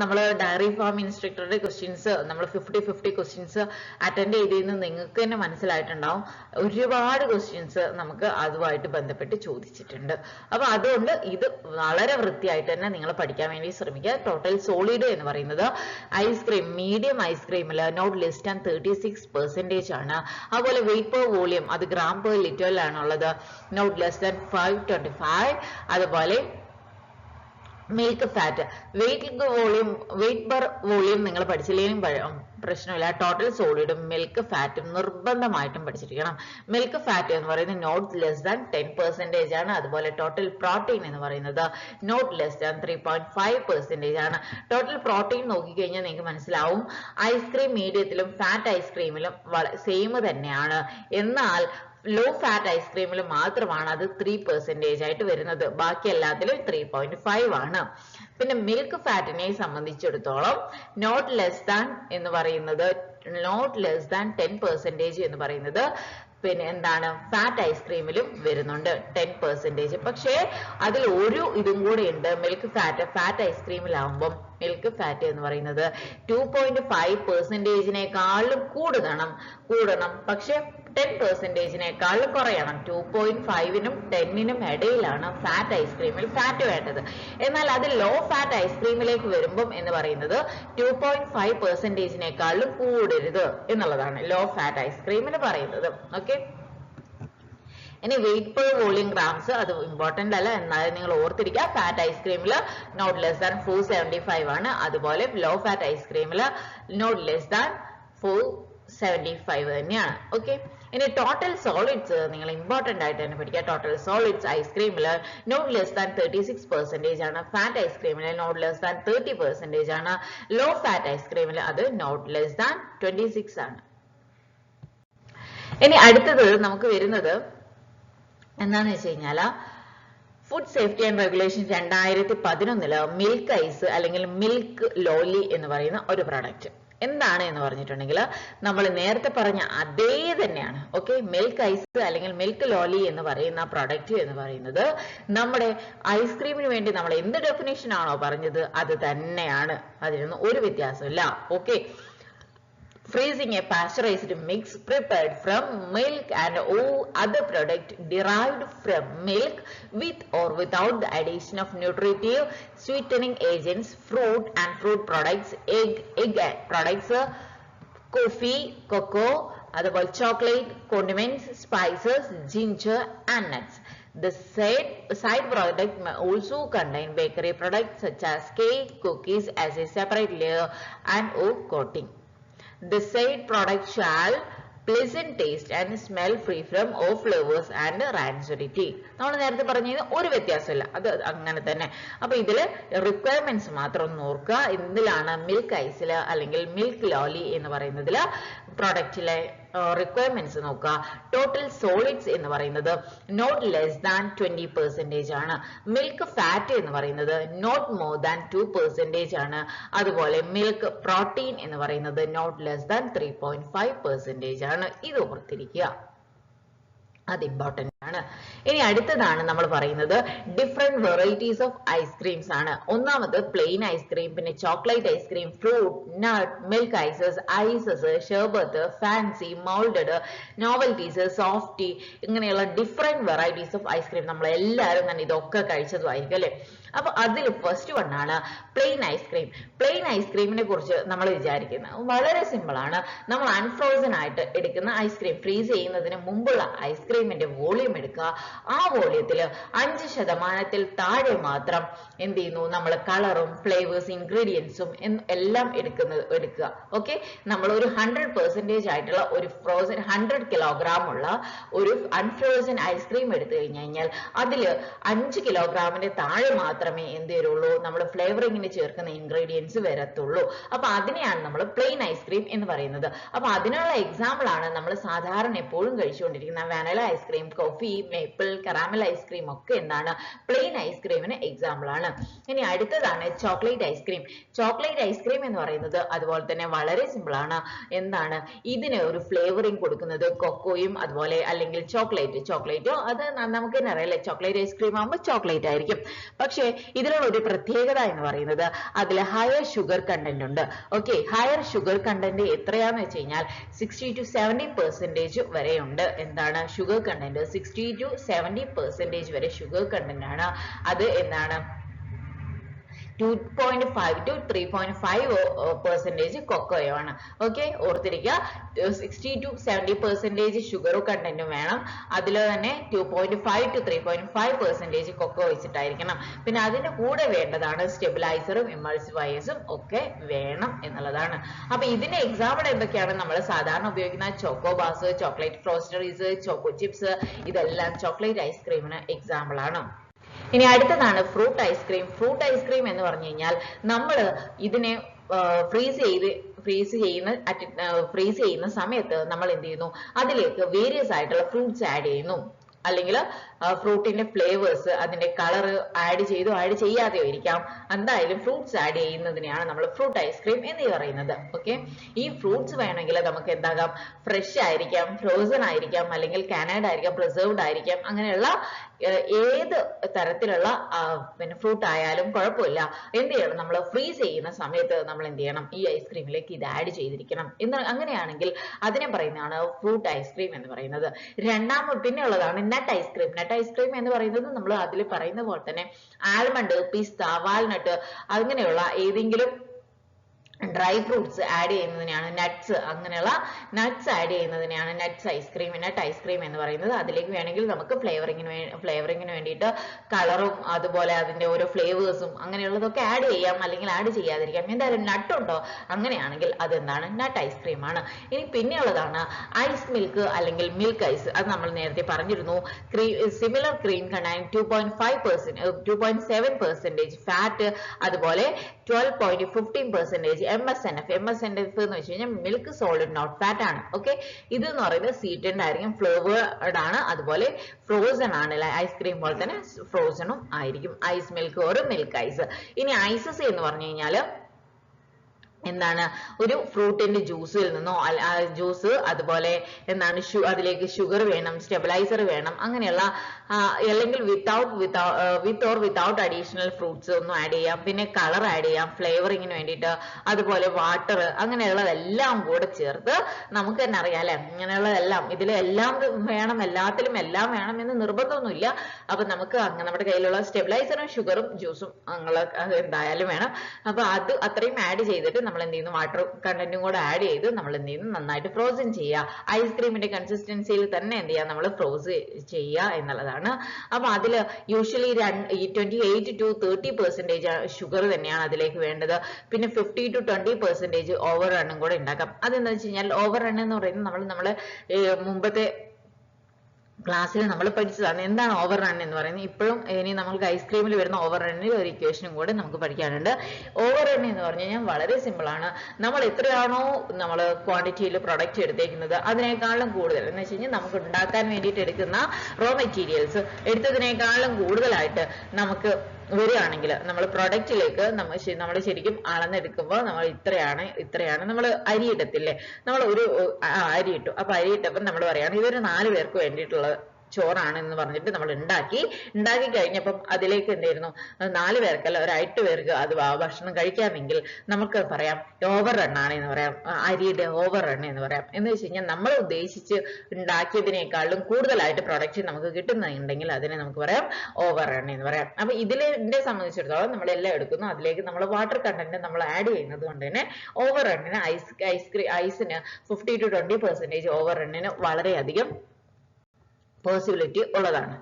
നമ്മൾ ഡയറി ഫാം ഇൻസ്ട്രക്ടറുടെ ക്വസ്റ്റ്യൻസ് നമ്മൾ 50 ക്വസ്റ്റ്യൻസ് അറ്റൻഡ് ചെയ്തിരുന്നു, നിങ്ങൾക്ക് തന്നെ മനസ്സിലായിട്ടുണ്ടാവും. ഒരുപാട് ക്വസ്റ്റ്യൻസ് നമുക്ക് അതുമായിട്ട് ബന്ധപ്പെട്ട് ചോദിച്ചിട്ടുണ്ട്. അപ്പൊ അതുകൊണ്ട് ഇത് വളരെ വൃത്തിയായിട്ട് തന്നെ നിങ്ങൾ പഠിക്കാൻ വേണ്ടി ശ്രമിക്കുക. ടോട്ടൽ സോളിഡ് എന്ന് പറയുന്നത് ഐസ്ക്രീം, മീഡിയം ഐസ്ക്രീമിൽ നോട്ട് ലെസ് ദാൻ 36% ആണ്. അതുപോലെ വെയിറ്റ് പെർ വോളിയം, അത് ഗ്രാം പെർ ലിറ്ററിലാണുള്ളത്, നോട്ട് ലെസ് ദാൻ 525. അതുപോലെ milk fat, weight per volume നിങ്ങൾ പഠിച്ചില്ലെങ്കിലും പ്രശ്നമില്ല. ടോട്ടൽ സോളിഡും മിൽക്ക് ഫാറ്റും നിർബന്ധമായിട്ടും പഠിച്ചിരിക്കണം. മിൽക്ക് ഫാറ്റ് എന്ന് പറയുന്നത് നോട്ട് ലെസ് ദാൻ 10% ആണ്. അതുപോലെ ടോട്ടൽ പ്രോട്ടീൻ എന്ന് പറയുന്നത് നോട്ട് ലെസ് ദാൻ 3.5% ആണ്. ടോട്ടൽ പ്രോട്ടീൻ നോക്കിക്കഴിഞ്ഞാൽ നിങ്ങൾക്ക് മനസ്സിലാവും, ഐസ്ക്രീം മീഡിയത്തിലും ഫാറ്റ് ഐസ്ക്രീമിലും സെയിം തന്നെയാണ്. എന്നാൽ ലോ ഫാറ്റ് ഐസ്ക്രീമിൽ മാത്രമാണ് അത് 3% ആയിട്ട് വരുന്നത്. ബാക്കി എല്ലാത്തിലും 3.5 ആണ്. പിന്നെ മിൽക്ക് ഫാറ്റിനെ സംബന്ധിച്ചിടത്തോളം നോട്ട് ലെസ് ദാൻ എന്ന് പറയുന്നത് നോട്ട് ലെസ് ദാൻ 10% എന്ന് പറയുന്നത് പിന്നെ എന്താണ് ഫാറ്റ് ഐസ്ക്രീമിലും വരുന്നുണ്ട് 10%. പക്ഷേ അതിൽ ഒരു ഇതും കൂടെ ഉണ്ട്, മിൽക്ക് ഫാറ്റ് ഐസ്ക്രീമിലാവുമ്പം മിൽക്ക് ഫാറ്റ് എന്ന് പറയുന്നത് 2.5%-നേക്കാളും കൂടണം. പക്ഷെ 10%-നേക്കാളും കുറയണം. 2.5-നും 10-നും ഇടയിലാണ് ഫാറ്റ് ഐസ്ക്രീമിൽ ഫാറ്റ് വേണ്ടത്. എന്നാൽ അത് ലോ ഫാറ്റ് ഐസ്ക്രീമിലേക്ക് വരുമ്പം എന്ന് പറയുന്നത് 2.5%-നേക്കാളും കൂടരുത് എന്നുള്ളതാണ് ലോ ഫാറ്റ് ഐസ്ക്രീമിന് പറയുന്നത്. ഓക്കെ, ഇനി വെയിറ്റ് പെർ വോളിയം ഗ്രാംസ് അത് ഇമ്പോർട്ടന്റ് അല്ല, എന്നാലും നിങ്ങൾ ഓർത്തിരിക്കുക. ഫാറ്റ് ഐസ്ക്രീമിൽ നോട്ട് ലെസ് ദാൻ 475 ആണ്. അതുപോലെ ലോ ഫാറ്റ് ഐസ്ക്രീമിൽ നോട്ട് ലെസ് ദാൻ 475 തന്നെയാണ്. ഓക്കെ, ഇനി ടോട്ടൽ സോളിഡ്സ് നിങ്ങൾ ഇമ്പോർട്ടന്റ് ആയിട്ട് തന്നെ പഠിക്കുക. ടോട്ടൽ സോളിഡ്സ് ഐസ്ക്രീമിൽ നോട്ട് ലെസ് ദാൻ 36% ആണ്. ഫാറ്റ് ഐസ്ക്രീമിൽ നോട്ട് ലെസ് ദാൻ 30% ആണ്. ലോ ഫാറ്റ് ഐസ്ക്രീമിൽ അത് നോട്ട് ലെസ് ദാൻ 26 ആണ്. ഇനി അടുത്തത് നമുക്ക് വരുന്നത് എന്താന്ന് വെച്ച് കഴിഞ്ഞാല് food safety and regulation 2011 milk ice അല്ലെങ്കിൽ മിൽക്ക് ലോലി എന്ന് പറയുന്ന ഒരു പ്രൊഡക്റ്റ് എന്താണ് എന്ന് പറഞ്ഞിട്ടുണ്ടെങ്കിൽ നമ്മൾ നേരത്തെ പറഞ്ഞ അതേ തന്നെയാണ്. ഓക്കെ, മിൽക്ക് ഐസ് അല്ലെങ്കിൽ മിൽക്ക് ലോലി എന്ന് പറയുന്ന പ്രൊഡക്റ്റ് എന്ന് പറയുന്നത് നമ്മുടെ ഐസ്ക്രീമിന് വേണ്ടി നമ്മൾ എന്ത് ഡെഫിനേഷൻ ആണോ പറഞ്ഞത് അത് തന്നെയാണ്, അതിനൊന്നും ഒരു വ്യത്യാസമില്ല. Okay, freezing a pasteurized mix prepared from milk and other product derived from milk with or without the addition of nutritive sweetening agents, fruit and fruit products, egg products, coffee, cocoa, അതുപോലെ chocolate, condiments, spices, ginger and nuts. The side product may also contain bakery products such as cake, cookies as a separate layer and or coating. The side product shall pleasant taste and smell free from all flavors and rancidity. നമ്മൾ നേരത്തെ പറഞ്ഞത് ഒരു വ്യത്യാസമില്ല, അത് അങ്ങനെ തന്നെ. അപ്പൊ ഇതില് റിക്വയർമെന്റ്സ് മാത്രം ഒന്ന് ഓർക്കുക. എന്തിലാണ് മിൽക്ക് ഐസില് അല്ലെങ്കിൽ മിൽക്ക് ലോലി എന്ന് പറയുന്നതില് പ്രൊഡക്റ്റിലെ റിക്വയർമെന്റ്സ് നോക്കുക. ടോട്ടൽ സോളിഡ്സ് എന്ന് പറയുന്നത് നോട്ട് ലെസ് ദാൻ 20% ആണ്. മിൽക്ക് ഫാറ്റ് എന്ന് പറയുന്നത് നോട്ട് മോർ ദാൻ 2% ആണ്. അതുപോലെ മിൽക്ക് പ്രോട്ടീൻ എന്ന് പറയുന്നത് നോട്ട് ലെസ് ദാൻ 3.5% ആണ്. ഇത് ഓർത്തിരിക്കുക, അത് ഇമ്പോർട്ടന്റ് ആണ്. ഇനി അടുത്തതാണ് നമ്മൾ പറയുന്നത് ഡിഫറെന്റ് വെറൈറ്റീസ് ഓഫ് ഐസ്ക്രീംസ് ആണ്. ഒന്നാമത് പ്ലെയിൻ ഐസ്ക്രീം, പിന്നെ ചോക്ലേറ്റ് ഐസ്ക്രീം, ഫ്രൂട്ട്, നട്ട്, മിൽക്ക് ഐസസ്, ഷെർബത്ത്, ഫാൻസി, മൗൾഡഡ്, നോവൽറ്റീസ്, സോഫ്റ്റി, ഇങ്ങനെയുള്ള ഡിഫറെന്റ് വെറൈറ്റീസ് ഓഫ് ഐസ്ക്രീം. നമ്മൾ എല്ലാവരും തന്നെ ഇതൊക്കെ കഴിച്ചതുമായിരിക്കും അല്ലെ. അപ്പൊ അതിൽ ഫസ്റ്റ് വൺ ആണ് പ്ലെയിൻ ഐസ്ക്രീം. പ്ലെയിൻ ഐസ്ക്രീമിനെ കുറിച്ച് നമ്മൾ വിചാരിക്കുന്നത് വളരെ സിമ്പിൾ ആണ്. നമ്മൾ അൺഫ്രോസൺ ആയിട്ട് എടുക്കുന്ന ഐസ്ക്രീം, ഫ്രീസ് ചെയ്യുന്നതിന് മുമ്പുള്ള ഐസ്ക്രീമിന്റെ വോളിയം എടുക്കുക. ആ വോളിയത്തിൽ 5% താഴെ മാത്രം എന്ത് ചെയ്യുന്നു, നമ്മൾ കളറും ഫ്ലേവേഴ്സ് ഇൻഗ്രീഡിയൻസും എല്ലാം എടുക്കുക. ഓക്കെ, നമ്മൾ ഒരു 100% ആയിട്ടുള്ള ഒരു ഫ്രോസൺ 100 കിലോഗ്രാം ഉള്ള ഒരു അൺഫ്രോസൺ ഐസ്ക്രീം എടുത്തു കഴിഞ്ഞാൽ അതിൽ 5 കിലോഗ്രാമിന്റെ താഴെ മാത്രമേ എന്ത് വരുള്ളൂ, നമ്മൾ ഫ്ലേവറിങ്ങിന് ചേർക്കുന്ന ഇൻഗ്രീഡിയൻസ് വരത്തുള്ളൂ. അപ്പൊ അതിനെയാണ് നമ്മൾ പ്ലെയിൻ ഐസ്ക്രീം എന്ന് പറയുന്നത്. അപ്പൊ അതിനുള്ള എക്സാമ്പിൾ ആണ് നമ്മൾ സാധാരണ എപ്പോഴും കഴിച്ചുകൊണ്ടിരിക്കുന്ന vanilla ice cream, coffee, maple, caramel ice cream ഒക്കെ എന്താണ് പ്ലെയിൻ ഐസ്ക്രീമിന് എക്സാമ്പിൾ ആണ്. ഇനി അടുത്തതാണ് ചോക്ലേറ്റ് ഐസ്ക്രീം. ചോക്ലേറ്റ് ഐസ്ക്രീം എന്ന് പറയുന്നത് അതുപോലെ തന്നെ വളരെ സിമ്പിൾ ആണ്. എന്താണ് ഇതിന് ഒരു ഫ്ലേവറിങ് കൊടുക്കുന്നത് കൊക്കോയും അതുപോലെ അല്ലെങ്കിൽ ചോക്ലേറ്റോ അത് നമുക്ക് തന്നെ അറിയാം. ചോക്ലേറ്റ് ഐസ്ക്രീം ആകുമ്പോൾ ചോക്ലേറ്റ് ആയിരിക്കും. പക്ഷെ ഇതിലുള്ള ഒരു പ്രത്യേകത എന്ന് പറയുന്നത് അതിൽ ഹയർ ഷുഗർ കണ്ടന്റ് ഉണ്ട്. ഓക്കെ, ഹയർ ഷുഗർ കണ്ടന്റ് എത്രയാന്ന് വെച്ച് കഴിഞ്ഞാൽ 60 to 70% വരെ ഉണ്ട്. എന്താണ് ഷുഗർ കണ്ടന്റ്? 60 to 70% വരെ ഷുഗർ കണ്ടന്റ് ആണ്. അത് എന്താണ് 2.5 to 3.5% കൊക്കോയോ ആണ്. ഓക്കെ, ഓർത്തിരിക്കുക. 60 to 70% ഷുഗർ കണ്ടന്റും വേണം. അതിൽ തന്നെ 2.5 to 3.5% കൊക്കോ വെച്ചിട്ടായിരിക്കണം. പിന്നെ അതിന്റെ കൂടെ വേണ്ടതാണ് സ്റ്റെബിലൈസറും ഇമൾസിഫയേഴ്സും ഒക്കെ വേണം എന്നുള്ളതാണ്. അപ്പൊ ഇതിന്റെ എക്സാമ്പിൾ എന്തൊക്കെയാണ്? നമ്മൾ സാധാരണ ഉപയോഗിക്കുന്ന ചോക്കോ ബാസ്, ചോക്ലേറ്റ് ഫ്രോസ്റ്ററീസ്, ചോക്കോ ചിപ്സ്, ഇതെല്ലാം ചോക്ലേറ്റ് ഐസ്ക്രീമിന് എക്സാമ്പിൾ ആണ്. ഇനി അടുത്തതാണ് ഫ്രൂട്ട് ഐസ്ക്രീം. ഫ്രൂട്ട് ഐസ്ക്രീം എന്ന് പറഞ്ഞു കഴിഞ്ഞാൽ നമ്മൾ ഇതിനെ ഫ്രീസ് ചെയ്യുന്ന സമയത്ത് നമ്മൾ എന്ത് ചെയ്യുന്നു, അതിലേക്ക് വേരിയസ് ആയിട്ടുള്ള ഫ്രൂട്ട്സ് ആഡ് ചെയ്യുന്നു. അല്ലെങ്കിൽ ഫ്രൂട്ടിന്റെ ഫ്ലേവേഴ്സ്, അതിന്റെ കളർ ആഡ് ചെയ്തോ ആഡ് ചെയ്യാതെയോ ഇരിക്കാം, എന്തായാലും ഫ്രൂട്ട്സ് ആഡ് ചെയ്യുന്നതിനെയാണ് നമ്മൾ ഫ്രൂട്ട് ഐസ്ക്രീം എന്ന് പറയുന്നത്. ഓക്കെ, ഈ ഫ്രൂട്ട്സ് വേണമെങ്കിൽ നമുക്ക് എന്താകാം, ഫ്രഷ് ആയിരിക്കാം, ഫ്രോസൺ ആയിരിക്കാം, അല്ലെങ്കിൽ കാനഡ് ആയിരിക്കാം, പ്രിസർവ്ഡ് ആയിരിക്കാം, അങ്ങനെയുള്ള ഏത് തരത്തിലുള്ള പിന്നെ ഫ്രൂട്ട് ആയാലും കുഴപ്പമില്ല. എന്ത് ചെയ്യണം, നമ്മൾ ഫ്രീസ് ചെയ്യുന്ന സമയത്ത് നമ്മൾ എന്ത് ചെയ്യണം, ഈ ഐസ്ക്രീമിലേക്ക് ഇത് ആഡ് ചെയ്തിരിക്കണം എന്ന്. അങ്ങനെയാണെങ്കിൽ അതിനെ പറയുന്നതാണ് ഫ്രൂട്ട് ഐസ്ക്രീം എന്ന് പറയുന്നത്. പിന്നെ ഉള്ളതാണ് നട്ട് ഐസ്ക്രീം. നട്ട് ഐസ്ക്രീം എന്ന് പറയുന്നത് നമ്മൾ അതിൽ പറയുന്ന പോലെ തന്നെ ആൽമണ്ട്, പിസ്ത, വാൽനട്ട് അങ്ങനെയുള്ള ഏതെങ്കിലും ഡ്രൈ ഫ്രൂട്ട്സ് ആഡ് ചെയ്യുന്നതിനെയാണ് നട്ട്സ്, അങ്ങനെയുള്ള നട്ട്സ് ആഡ് ചെയ്യുന്നതിനെയാണ് നട്ട് ഐസ്ക്രീം എന്ന് പറയുന്നത്. അതിലേക്ക് വേണമെങ്കിൽ നമുക്ക് ഫ്ലേവറിങ്ങിന് വേണ്ടിയിട്ട് കളറും അതുപോലെ അതിന്റെ ഓരോ ഫ്ലേവേഴ്സും അങ്ങനെയുള്ളതൊക്കെ ആഡ് ചെയ്യാം, അല്ലെങ്കിൽ ആഡ് ചെയ്യാതിരിക്കാം. എന്തായാലും നട്ട് ഉണ്ടോ, അങ്ങനെയാണെങ്കിൽ അതെന്താണ്, നട്ട് ഐസ്ക്രീം ആണ്. ഇനി പിന്നെയുള്ളതാണ് ഐസ് മിൽക്ക് അല്ലെങ്കിൽ മിൽക്ക് ഐസ്. അത് നമ്മൾ നേരത്തെ പറഞ്ഞിരുന്നു. സിമിലർ ക്രീം കണ്ടൈൻ 2.7% ഫാറ്റ്, അതുപോലെ 12.15% MSNF എന്ന് വെച്ച് കഴിഞ്ഞാൽ മിൽക്ക് സോളിഡ് നോട്ട് ഫാറ്റ് ആണ്. ഓക്കെ, ഇത് എന്ന് പറയുന്നത് സ്വീറ്റൻഡ് ആയിരിക്കും, ഫ്ലേവേർഡ് ആണ്, അതുപോലെ ഫ്രോസൺ ആണ്. ഐസ്ക്രീം പോലെ തന്നെ ഫ്രോസണും ആയിരിക്കും, ice milk or milk ice. ഇനി ഐസസ് എന്ന് പറഞ്ഞു കഴിഞ്ഞാല് എന്താണ്, ഒരു ഫ്രൂട്ടിന്റെ ജ്യൂസിൽ നിന്നോ ജ്യൂസ്, അതുപോലെ എന്താണ് അതിലേക്ക് ഷുഗർ വേണം, സ്റ്റെബിലൈസർ വേണം, അങ്ങനെയുള്ള അല്ലെങ്കിൽ with or without additional fruits ഒന്നും ആഡ് ചെയ്യാം. പിന്നെ കളർ ആഡ് ചെയ്യാം ഫ്ലേവറിങ്ങിന് വേണ്ടിയിട്ട്, അതുപോലെ വാട്ടർ, അങ്ങനെയുള്ളതെല്ലാം കൂടെ ചേർത്ത് നമുക്ക് തന്നെ അറിയാം അല്ലെ, അങ്ങനെയുള്ളതെല്ലാം ഇതിലെല്ലാം വേണം, എല്ലാത്തിലും എല്ലാം വേണം എന്ന് നിർബന്ധമൊന്നുമില്ല. അപ്പൊ നമുക്ക് നമ്മുടെ കയ്യിലുള്ള സ്റ്റെബിലൈസറും ഷുഗറും ജ്യൂസും അത് എന്തായാലും വേണം. അപ്പൊ അത് അത്രയും ആഡ് ചെയ്തിട്ട് നമ്മൾ എന്ത് ചെയ്യുന്നു, വാട്ടർ കണ്ടന്റും കൂടെ ആഡ് ചെയ്ത് നമ്മൾ എന്ത് ചെയ്യുന്നു, നന്നായിട്ട് ഫ്രോസൺ ചെയ്യുക. ഐസ്ക്രീമിന്റെ കൺസിസ്റ്റൻസിയിൽ തന്നെ എന്ത് ചെയ്യുക, നമ്മൾ ഫ്രോസ് ചെയ്യുക എന്നുള്ളതാണ്. അപ്പൊ അതിൽ യൂഷ്വലി 28 to 30% ഷുഗർ തന്നെയാണ് അതിലേക്ക് വേണ്ടത്. പിന്നെ 50 to 20% ഓവർ റണ്ണും കൂടെ ഉണ്ടാക്കാം. അതെന്താ വെച്ച് കഴിഞ്ഞാൽ ഓവർ റൺ എന്ന് പറയുന്നത് നമ്മള് മുമ്പത്തെ ക്ലാസ്സിൽ നമ്മൾ പഠിച്ചതാണ്. എന്താണ് ഓവർ റൺ എന്ന് പറയുന്നത്? ഇപ്പോഴും ഇനി നമുക്ക് ഐസ്ക്രീമിൽ വരുന്ന ഓവർ റണ്ണിൽ ഒരു ഇക്വേഷനും കൂടെ നമുക്ക് പഠിക്കാനുണ്ട്. ഓവർ റൺ എന്ന് പറഞ്ഞു കഴിഞ്ഞാൽ വളരെ സിമ്പിൾ ആണ്. നമ്മൾ എത്രയാണോ നമ്മൾ ക്വാണ്ടിറ്റിയിൽ പ്രൊഡക്റ്റ് എടുത്തേക്കുന്നത് അതിനേക്കാളും കൂടുതൽ എന്ന് വെച്ച് കഴിഞ്ഞാൽ നമുക്ക് ഉണ്ടാക്കാൻ വേണ്ടിയിട്ട് എടുക്കുന്ന റോ മെറ്റീരിയൽസ് എടുത്തതിനേക്കാളും കൂടുതലായിട്ട് നമുക്ക് വരികയാണെങ്കിൽ നമ്മൾ പ്രൊഡക്റ്റിലേക്ക് നമ്മൾ ശരിക്കും അളന്നെടുക്കുമ്പോൾ നമ്മൾ ഇത്രയാണ് നമ്മൾ അരി ഇടത്തില്ലേ, നമ്മൾ ഒരു അരി ഇട്ടു. അപ്പൊ അരി ഇട്ടപ്പോൾ നമ്മൾ പറയാണ് ഇതൊരു 4 പേർക്ക് വേണ്ടിയിട്ടുള്ള ചോറാണ് എന്ന് പറഞ്ഞിട്ട് നമ്മൾ ഉണ്ടാക്കി കഴിഞ്ഞപ്പം അതിലേക്ക് എന്തായിരുന്നു, 4 പേർക്കല്ല ഒരു 8 പേർക്ക് അത് ഭക്ഷണം കഴിക്കാമെങ്കിൽ നമുക്ക് പറയാം ഓവർ റണ്ണാണ് എന്ന് പറയാം, അരിയുടെ ഓവർ റൺ എന്ന് പറയാം. എന്ന് വെച്ച് കഴിഞ്ഞാൽ നമ്മൾ ഉദ്ദേശിച്ച് ഉണ്ടാക്കിയതിനേക്കാളും കൂടുതലായിട്ട് പ്രൊഡക്റ്റ് നമുക്ക് കിട്ടുന്നുണ്ടെങ്കിൽ അതിനെ നമുക്ക് പറയാം ഓവർ റൺ എന്ന് പറയാം. അപ്പൊ ഇതിനെ സംബന്ധിച്ചിടത്തോളം നമ്മൾ എല്ലാം എടുക്കുന്നു, അതിലേക്ക് നമ്മൾ വാട്ടർ കണ്ടന്റ് നമ്മൾ ആഡ് ചെയ്യുന്നത് കൊണ്ട് തന്നെ ഓവർ റണ്ണിന് ഐസിന് 50 to 20% ഓവർ റണ്ണിന് വളരെയധികം പോസിബിലിറ്റി ഉള്ളതാണ്.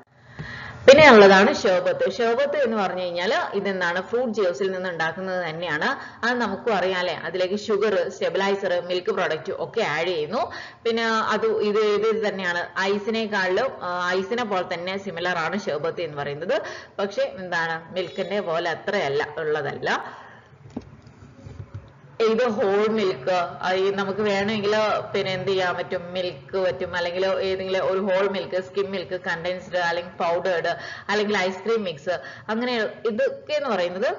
പിന്നെ ഉള്ളതാണ് ഷെർബത്ത് എന്ന് പറഞ്ഞു കഴിഞ്ഞാൽ ഇതെന്താണ്, ഫ്രൂട്ട് ജ്യൂസിൽ നിന്ന് ഉണ്ടാക്കുന്നത് തന്നെയാണ്. അത് നമുക്കും അറിയാലേ, അതിലേക്ക് ഷുഗർ, സ്റ്റെബിലൈസർ, മിൽക്ക് പ്രോഡക്റ്റ് ഒക്കെ ആഡ് ചെയ്യുന്നു. പിന്നെ ഇത് തന്നെയാണ് ഐസിനെ പോലെ തന്നെ സിമിലർ ആണ് ഷെർബത്ത് എന്ന് പറയുന്നത്. പക്ഷെ എന്താണ്, മിൽക്കിന്റെ പോലെ അത്രയല്ല ഉള്ളതല്ല. ഇത് ഹോൾ മിൽക്ക് നമുക്ക് വേണമെങ്കിൽ പിന്നെ എന്ത് ചെയ്യാൻ പറ്റും, മിൽക്ക് പറ്റും, അല്ലെങ്കിൽ ഏതെങ്കിലും ഒരു whole milk, skim milk, condensed അല്ലെങ്കിൽ പൗഡേർഡ്, അല്ലെങ്കിൽ ഐസ്ക്രീം മിക്സ്, അങ്ങനെ ഇതൊക്കെ എന്ന് പറയുന്നത്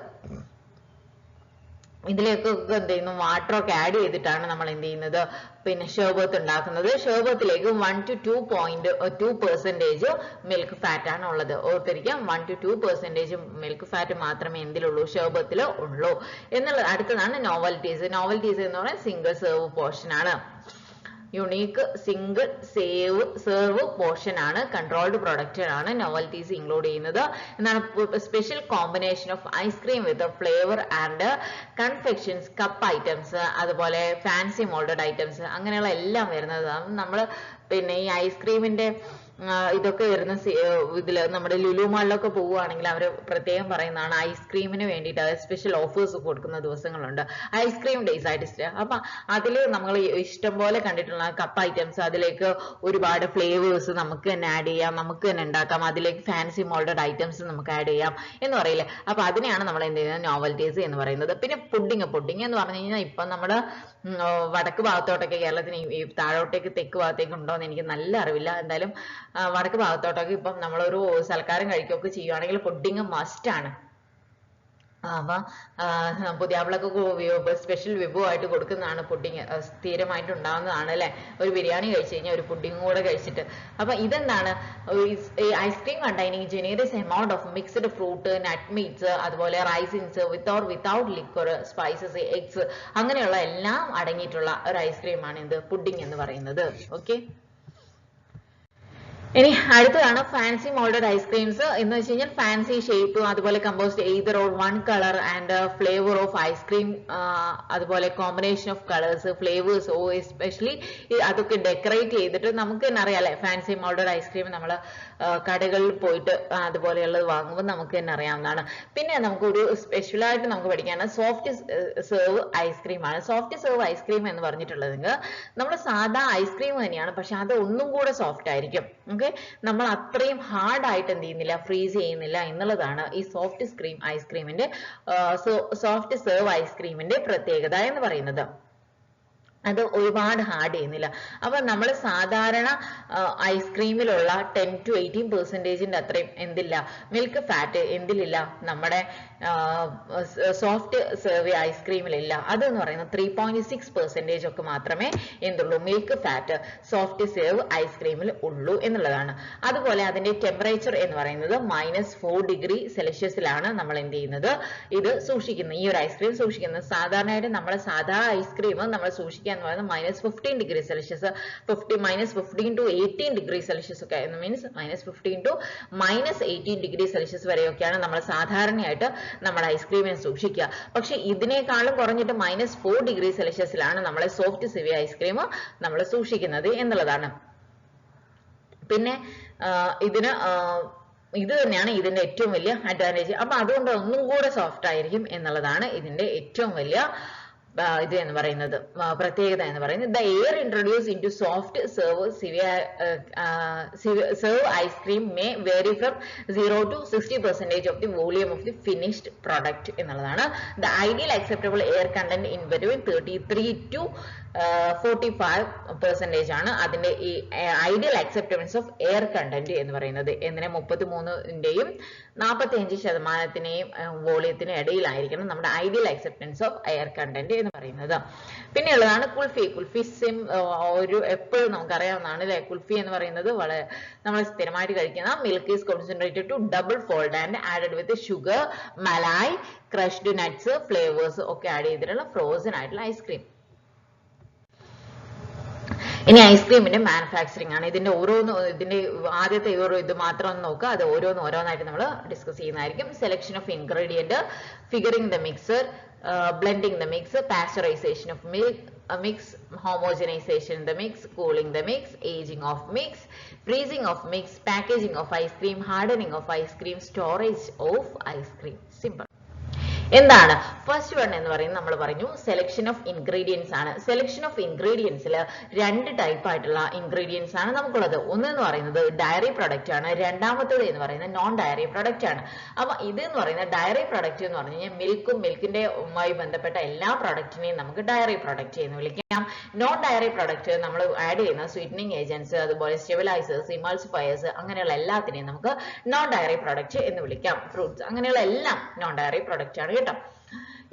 ഇതിലേക്കൊക്കെ എന്ത് ചെയ്യുന്നു, വാട്ടർ ഒക്കെ ആഡ് ചെയ്തിട്ടാണ് നമ്മൾ എന്ത് ചെയ്യുന്നത്, പിന്നെ ഷെർബത്ത് ഉണ്ടാക്കുന്നത്. ഷെർബത്തിലേക്ക് 1 to 2.2% മിൽക്ക് ഫാറ്റ് ആണ് ഉള്ളത്. ഓർത്തിരിക്കാം, 1 to 2% മിൽക്ക് ഫാറ്റ് മാത്രമേ എന്തിലുള്ളൂ, ഷെർബത്തിൽ ഉള്ളൂ എന്നുള്ളത്. അടുത്തതാണ് നോവൽറ്റീസ് എന്ന് പറയുന്നത് സിംഗിൾ സെർവ് പോർഷൻ ആണ്. യുണീക്ക് സിംഗിൾ സെർവ് പോർഷൻ ആണ്, കൺട്രോൾഡ് പ്രൊഡക്റ്റ് ആണ് നോവൽറ്റീസ് ഇൻക്ലൂഡ് ചെയ്യുന്നത്. എന്താണ്, special combination of ice cream with flavour and confections, cup items, അതുപോലെ ഫാൻസി മോൾഡഡ് ഐറ്റംസ്, അങ്ങനെയുള്ള എല്ലാം വരുന്നതാണ്. നമ്മൾ പിന്നെ ഈ ഐസ്ക്രീമിന്റെ ഇതൊക്കെ വരുന്ന ഇതില് നമ്മുടെ ലുലു മാളിലൊക്കെ പോവുകയാണെങ്കിൽ അവർ പ്രത്യേകം പറയുന്നതാണ് ഐസ്ക്രീമിന് വേണ്ടിയിട്ട് സ്പെഷ്യൽ ഓഫേഴ്സ് കൊടുക്കുന്ന ദിവസങ്ങളുണ്ട്, ഐസ്ക്രീം ഡേയ്സ് ആയിട്ട്. അപ്പൊ അതില് നമ്മൾ ഇഷ്ടം പോലെ കണ്ടിട്ടുള്ള കപ്പ് ഐറ്റംസ്, അതിലേക്ക് ഒരുപാട് ഫ്ലേവേഴ്സ് നമുക്ക് തന്നെ ആഡ് ചെയ്യാം, നമുക്ക് തന്നെ ഉണ്ടാക്കാം, അതിലേക്ക് ഫാൻസി മോൾഡഡ് ഐറ്റംസ് നമുക്ക് ആഡ് ചെയ്യാം എന്ന് പറയില്ലേ. അപ്പൊ അതിനെയാണ് നമ്മൾ എന്ത് ചെയ്യുന്നത്, നോവൽറ്റീസ് എന്ന് പറയുന്നത്. പിന്നെ പുഡിങ് എന്ന് പറഞ്ഞു കഴിഞ്ഞാൽ ഇപ്പൊ നമ്മുടെ വടക്ക് ഭാഗത്തോട്ടൊക്കെ, കേരളത്തിന് ഈ താഴോട്ടേക്ക് തെക്ക് ഭാഗത്തേക്ക് ഉണ്ടോ എന്ന് എനിക്ക് നല്ല അറിവില്ല, എന്തായാലും വടക്ക് ഭാഗത്തോട്ടൊക്കെ ഇപ്പം നമ്മളൊരു സൽക്കാരം കഴിക്കുകയൊക്കെ ചെയ്യുവാണെങ്കിൽ പുഡിങ് മസ്റ്റ് ആണ്. അപ്പൊ പുതിയാപ്പിളക്കൊക്കെ സ്പെഷ്യൽ വിഭവമായിട്ട് കൊടുക്കുന്നതാണ് പുഡിങ്. സ്ഥിരമായിട്ട് ഉണ്ടാകുന്നതാണ് അല്ലെ. ഒരു ബിരിയാണി കഴിച്ചു കഴിഞ്ഞാൽ ഒരു പുഡിങ് കൂടെ കഴിച്ചിട്ട്. അപ്പൊ ഇതെന്താണ്, ice cream containing generous amount of mixed fruit, nut meats, അതുപോലെ raisins without liquor, spices, eggs, അങ്ങനെയുള്ള എല്ലാം അടങ്ങിയിട്ടുള്ള ഒരു ഐസ്ക്രീമാണ് ഇത് പുഡിങ് എന്ന് പറയുന്നത്. ഓക്കെ, ഇനി അടുത്തതാണ് ഫാൻസി മോൾഡഡ് ഐസ്ക്രീംസ് എന്ന് വെച്ച് കഴിഞ്ഞാൽ ഫാൻസി ഷേപ്പ്, അതുപോലെ composed either or one colour and flavour of ice cream, അതുപോലെ combination of colours, flavours, especially അതൊക്കെ ഡെക്കറേറ്റ് ചെയ്തിട്ട് നമുക്ക് തന്നെ അറിയാം അല്ലെ. ഫാൻസി മോൾഡഡ് ഐസ്ക്രീം നമ്മൾ കടകളിൽ പോയിട്ട് അതുപോലെയുള്ളത് വാങ്ങുമ്പോൾ നമുക്ക് തന്നെ അറിയാവുന്നതാണ്. പിന്നെ നമുക്കൊരു സ്പെഷ്യലായിട്ട് നമുക്ക് പഠിക്കാനാണ് സോഫ്റ്റ് സെർവ് ഐസ്ക്രീം ആണ്. സോഫ്റ്റ് സെർവ് ഐസ്ക്രീം എന്ന് പറഞ്ഞിട്ടുള്ളത് നമ്മൾ സാധാ ഐസ്ക്രീം തന്നെയാണ്, പക്ഷെ അത് ഒന്നും കൂടെ സോഫ്റ്റ് ആയിരിക്കും. നമ്മൾ അത്രയും ഹാർഡ് ആയിട്ട് എന്ത് ചെയ്യുന്നില്ല, ഫ്രീസ് ചെയ്യുന്നില്ല എന്നുള്ളതാണ് ഈ സോഫ്റ്റ് സെർവ് ഐസ്ക്രീമിന്റെ പ്രത്യേകത എന്ന് പറയുന്നത്. അത് ഒരുപാട് ഹാർഡ് ചെയ്യുന്നില്ല. അപ്പൊ നമ്മൾ സാധാരണ ഐസ്ക്രീമിലുള്ള 10 to 18% അത്രയും എന്തില്ല, മിൽക്ക് ഫാറ്റ് എന്തിലില്ല, നമ്മുടെ സോഫ്റ്റ് സെർവ് ഐസ്ക്രീമിലില്ല. അതെന്ന് പറയുന്നത് 3.6% ഒക്കെ മാത്രമേ എന്തുള്ളൂ, മിൽക്ക് ഫാറ്റ് സോഫ്റ്റ് സെർവ് ഐസ്ക്രീമിൽ ഉള്ളൂ എന്നുള്ളതാണ്. അതുപോലെ അതിന്റെ ടെമ്പറേച്ചർ എന്ന് പറയുന്നത് -4 ഡിഗ്രി സെൽഷ്യസിലാണ് നമ്മൾ എന്ത് ചെയ്യുന്നത്, ഇത് സൂക്ഷിക്കുന്നത്, ഈ ഒരു ഐസ്ക്രീം സൂക്ഷിക്കുന്നത്. സാധാരണയായിട്ട് നമ്മൾ സാധാ ഐസ്ക്രീം നമ്മൾ സൂക്ഷിക്കുക എന്ന് പറയുന്നത് -15 degree Celsius, -15 to 18 degree Celsius ഒക്കെ, മീൻസ് -15 to -18 ഡിഗ്രി സെൽഷ്യസ് വരെയൊക്കെയാണ് നമ്മൾ സാധാരണയായിട്ട് നമ്മുടെ ഐസ്ക്രീമിനെ സൂക്ഷിക്കുക. പക്ഷെ ഇതിനേക്കാളും കുറഞ്ഞിട്ട് -4 ഡിഗ്രി സെൽഷ്യസിലാണ് നമ്മളെ സോഫ്റ്റ് സെർവ് ഐസ്ക്രീം നമ്മൾ സൂക്ഷിക്കുന്നത് എന്നുള്ളതാണ്. പിന്നെ ഇത് തന്നെയാണ് ഇതിന്റെ ഏറ്റവും വലിയ അഡ്വാൻറ്റേജ്. അപ്പൊ അതുകൊണ്ട് ഒന്നും കൂടെ സോഫ്റ്റ് ആയിരിക്കും എന്നുള്ളതാണ് ഇതിന്റെ ഏറ്റവും വലിയ ഇത് എന്ന് പറയുന്നത്, പ്രത്യേകത എന്ന് പറയുന്നത്. The air introduce into soft serve ice cream may vary from 0 to 60% of the volume of the finished product എന്നുള്ളതാണ്. The ideal acceptable air content in between 33 to 45% ആണ് അതിന്റെ ഈ ideal acceptance of air content എന്ന് പറയുന്നത്. എന്തിനെ 33ന്റെയും 45%ത്തിനെയും വോളിയത്തിനും ഇടയിലായിരിക്കണം നമ്മുടെ ideal acceptance of air content എന്ന് പറയുന്നത്. പിന്നെ ഉള്ളതാണ് കുൽഫി. കുൽഫി എപ്പോഴും നമുക്കറിയാവുന്നതാണ് അല്ലെ. കുൽഫി എന്ന് പറയുന്നത് വളരെ നമ്മൾ സ്ഥിരമായിട്ട് കഴിക്കുന്ന milk is concentrated to double fold and added with sugar, malai, crushed nuts, flavours ഒക്കെ ആഡ് ചെയ്തിട്ടുള്ള ഫ്രോസൺ ആയിട്ടുള്ള ഐസ്ക്രീം. ഇനി ഐസ്ക്രീമിന്റെ മാനുഫാക്ചറിങ് ആണ്. ഇതിന്റെ ആദ്യത്തെ ഇത് മാത്രം ഒന്ന് നോക്കുക, അത് ഓരോന്നായിട്ട് നമ്മൾ ഡിസ്കസ് ചെയ്യുന്നതായിരിക്കും. Selection of ingredient, figuring the mixer, blending the mix, pasteurization of milk, mix, homogenization the mix, cooling the mix, aging of mix, freezing of mix, packaging of ice cream, hardening of ice cream, storage of ice cream. Simple. എന്താണ് ഫസ്റ്റ് വൺ എന്ന് പറയുന്നത്? നമ്മൾ പറഞ്ഞു സെലക്ഷൻ ഓഫ് ഇൻഗ്രീഡിയൻസ് ആണ്. സെലക്ഷൻ ഓഫ് ഇൻഗ്രീഡിയൻസിൽ 2 ടൈപ്പ് ആയിട്ടുള്ള ഇൻഗ്രീഡിയൻസ് ആണ് നമുക്കുള്ളത്. ഒന്ന് എന്ന് പറയുന്നത് ഡയറി പ്രൊഡക്റ്റ് ആണ്, രണ്ടാമത്തേത് എന്ന് പറയുന്നത് നോൺ ഡയറി പ്രൊഡക്റ്റ് ആണ്. അപ്പൊ ഇത് എന്ന് പറയുന്നത് ഡയറി പ്രൊഡക്റ്റ് എന്ന് പറഞ്ഞു കഴിഞ്ഞാൽ മിൽക്കുമായി ബന്ധപ്പെട്ട എല്ലാ പ്രൊഡക്റ്റിനെയും നമുക്ക് ഡയറി പ്രൊഡക്റ്റ് എന്ന് വിളിക്കാം. നോൺ ഡയറി പ്രൊഡക്റ്റ് നമ്മൾ ആഡ് ചെയ്യുന്ന സ്വീറ്റനിങ് ഏജൻസ്, അതുപോലെ സ്റ്റെബിലൈസേഴ്സ്, ഇമൾസിഫയേഴ്സ്, അങ്ങനെയുള്ള എല്ലാത്തിനെയും നമുക്ക് നോൺ ഡയറി പ്രൊഡക്റ്റ് എന്ന് വിളിക്കാം. ഫ്രൂട്ട്സ് അങ്ങനെയുള്ള എല്ലാം നോൺ ഡയറി പ്രൊഡക്റ്റ് ആണ് കേട്ടോ.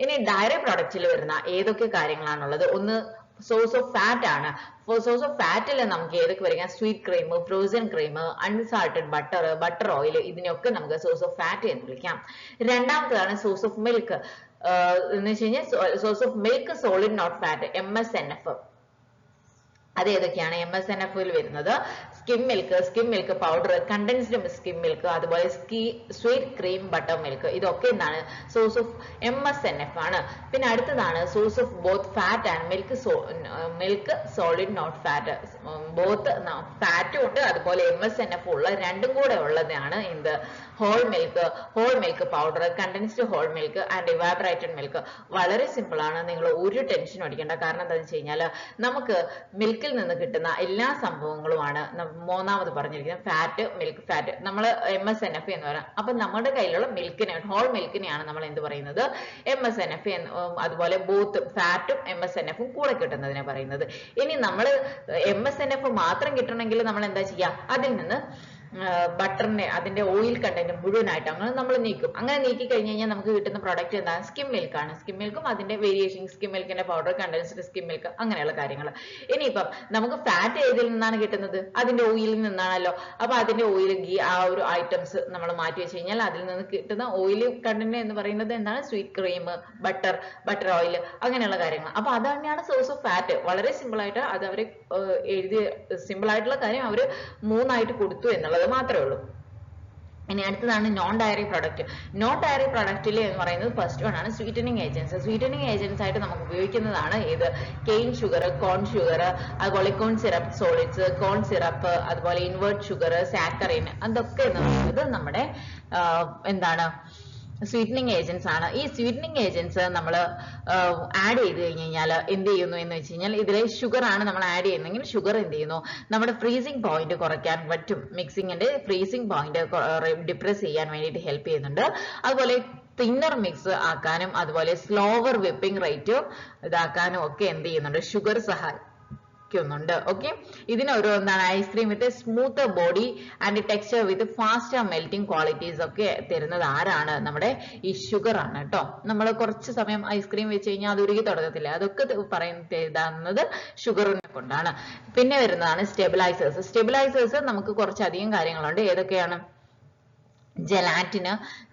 ഇനി ഡയറി പ്രൊഡക്റ്റിൽ വരുന്ന ഏതൊക്കെ കാര്യങ്ങളാണുള്ളത്? ഒന്ന് സോഴ്സ് ഓഫ് ഫാറ്റ് ആണ്. സോഴ്സ് ഓഫ് ഫാറ്റിൽ നമുക്ക് ഏതൊക്കെ വരിക? Sweet cream, frozen cream, unsalted butter oil, ഇതിനെയൊക്കെ നമുക്ക് സോഴ്സ് ഓഫ് ഫാറ്റ് എന്ന് വിളിക്കാം. രണ്ടാമത്തേതാണ് സോഴ്സ് ഓഫ് മിൽക്ക് എന്ന് വെച്ച് കഴിഞ്ഞാൽ source of milk solid not fat, MSNF. അത് ഏതൊക്കെയാണ് MSNF-ൽ വരുന്നത്? Skim milk powder, condensed skim milk, അതുപോലെ സ്വീറ്റ് ക്രീം, ബട്ടർ മിൽക്ക്, ഇതൊക്കെ എന്താണ്? സോഴ്സ് ഓഫ് MSNF ആണ്. പിന്നെ അടുത്തതാണ് source of both fat and milk solid not fat. Both ഫാറ്റും ഉണ്ട് അതുപോലെ MSNF ഉള്ള രണ്ടും കൂടെ ഉള്ളതാണ് എന്ത്? whole milk powder, condensed whole milk and evaporated milk. വളരെ സിമ്പിൾ ആണ്. നിങ്ങൾ ഒരു ടെൻഷൻ അടിക്കേണ്ട. കാരണം എന്താണെന്ന് വെച്ച് കഴിഞ്ഞാൽ നമുക്ക് മിൽക്കിൽ നിന്ന് കിട്ടുന്ന എല്ലാ സംഭവങ്ങളുമാണ് മൂന്നാമത് പറഞ്ഞിരിക്കുന്നത് ഫാറ്റ്, മിൽക്ക് ഫാറ്റ്. നമ്മൾ MSNF എന്ന് പറയാം. അപ്പൊ നമ്മുടെ കയ്യിലുള്ള മിൽക്കിനെ, ഹോൾ മിൽക്കിനെയാണ് നമ്മൾ എന്ത് പറയുന്നത്, MSNF. അതുപോലെ ബോത്ത് ഫാറ്റും MSNF-ഉം കൂടെ കിട്ടുന്നതിനെ പറയുന്നത്. ഇനി നമ്മൾ MSNF മാത്രം കിട്ടണമെങ്കിൽ നമ്മൾ എന്താ ചെയ്യുക, അതിൽ നിന്ന് ബട്ടറിനെ, അതിന്റെ ഓയിൽ കണ്ടന്റ് മുഴുവനായിട്ട് അങ്ങനെ നമ്മൾ നീക്കും. അങ്ങനെ നീക്കി കഴിഞ്ഞ് കഴിഞ്ഞാൽ നമുക്ക് കിട്ടുന്ന പ്രോഡക്റ്റ് എന്താണ്, സ്കിം മിൽക്ക് ആണ്. സ്കിം മിൽക്കും അതിന്റെ വേരിയേഷൻ, സ്കിം മിൽക്കിന്റെ പൗഡർ, കണ്ടൻസ്ഡ് സ്കിം മിൽക്ക്, അങ്ങനെയുള്ള കാര്യങ്ങൾ. ഇനിയിപ്പം നമുക്ക് ഫാറ്റ് ഏതിൽ നിന്നാണ് കിട്ടുന്നത്, അതിന്റെ ഓയിലിൽ നിന്നാണല്ലോ. അപ്പൊ അതിന്റെ ഓയിൽ, ഗീ, ആ ഒരു ഐറ്റംസ് നമ്മൾ മാറ്റി വെച്ച് കഴിഞ്ഞാൽ അതിൽ നിന്ന് കിട്ടുന്ന ഓയിൽ കണ്ടന്റ് എന്ന് പറയുന്നത് എന്താണ്, സ്വീറ്റ് ക്രീം, ബട്ടർ ഓയിൽ, അങ്ങനെയുള്ള കാര്യങ്ങൾ. അപ്പൊ അത് തന്നെയാണ് സോഴ്സ് ഓഫ് ഫാറ്റ്. വളരെ സിമ്പിൾ ആയിട്ട് അത് അവർ എഴുതി, സിമ്പിൾ ആയിട്ടുള്ള കാര്യം അവർ 3 ആയിട്ട് കൊടുത്തു എന്നുള്ളത് മാത്രമേ ഉള്ളൂ. ഇനി അടുത്തതാണ് non dairy product. Non dairy പ്രൊഡക്റ്റിൽ എന്ന് പറയുന്നത് ഫസ്റ്റ് വൺ ആണ് സ്വീറ്റനിങ് ഏജൻസ്. സ്വീറ്റനിങ് ഏജൻസ് ആയിട്ട് നമുക്ക് ഉപയോഗിക്കുന്നതാണ് ഏത്, കെയിൻ ഷുഗർ, കോൺ ഷുഗർ, അതുപോലെ corn syrup solids, corn syrup, അതുപോലെ ഇൻവേർട്ട് ഷുഗർ, സാക്കറിൻ, അതൊക്കെ എന്ന് പറയുന്നത് നമ്മുടെ എന്താണ്, സ്വീറ്റനിങ് ഏജൻസ് ആണ്. ഈ സ്വീറ്റനിങ് ഏജൻസ് നമ്മൾ ആഡ് ചെയ്ത് കഴിഞ്ഞ് കഴിഞ്ഞാൽ എന്ത് ചെയ്യുന്നു എന്ന് വെച്ച് കഴിഞ്ഞാൽ, ഇതിലെ ഷുഗർ ആണ് നമ്മൾ ആഡ് ചെയ്യുന്നെങ്കിൽ ഷുഗർ എന്ത് ചെയ്യുന്നു, നമ്മുടെ ഫ്രീസിംഗ് പോയിന്റ് കുറയ്ക്കാൻ പറ്റും. മിക്സിങ്ങിന്റെ ഫ്രീസിംഗ് പോയിന്റ് ഡിപ്രസ് ചെയ്യാൻ വേണ്ടിയിട്ട് ഹെൽപ്പ് ചെയ്യുന്നുണ്ട്. അതുപോലെ തിന്നർ മിക്സ് ആക്കാനും അതുപോലെ സ്ലോവർ വിപ്പിംഗ് റേറ്റ് ഇതാക്കാനും ഒക്കെ എന്ത് ചെയ്യുന്നുണ്ട്, ഷുഗർ സഹായിക്കുന്നുണ്ട്. ഓക്കെ, ഇതിനൊരു എന്താണ്, ice cream with smooth body and texture with fast melting qualities ഒക്കെ തരുന്നത് ആരാണ്, നമ്മുടെ ഈ ഷുഗർ ആണ് കേട്ടോ. നമ്മൾ കുറച്ച് സമയം ഐസ്ക്രീം വെച്ച് കഴിഞ്ഞാൽ അത് ഉരുകി തുടങ്ങത്തില്ല, അതൊക്കെ പറയുന്നത് ഷുഗറിനെ കൊണ്ടാണ്. പിന്നെ വരുന്നതാണ് സ്റ്റെബിലൈസേഴ്സ്. സ്റ്റെബിലൈസേഴ്സ് നമുക്ക് കുറച്ചധികം കാര്യങ്ങളുണ്ട്. ഏതൊക്കെയാണ്,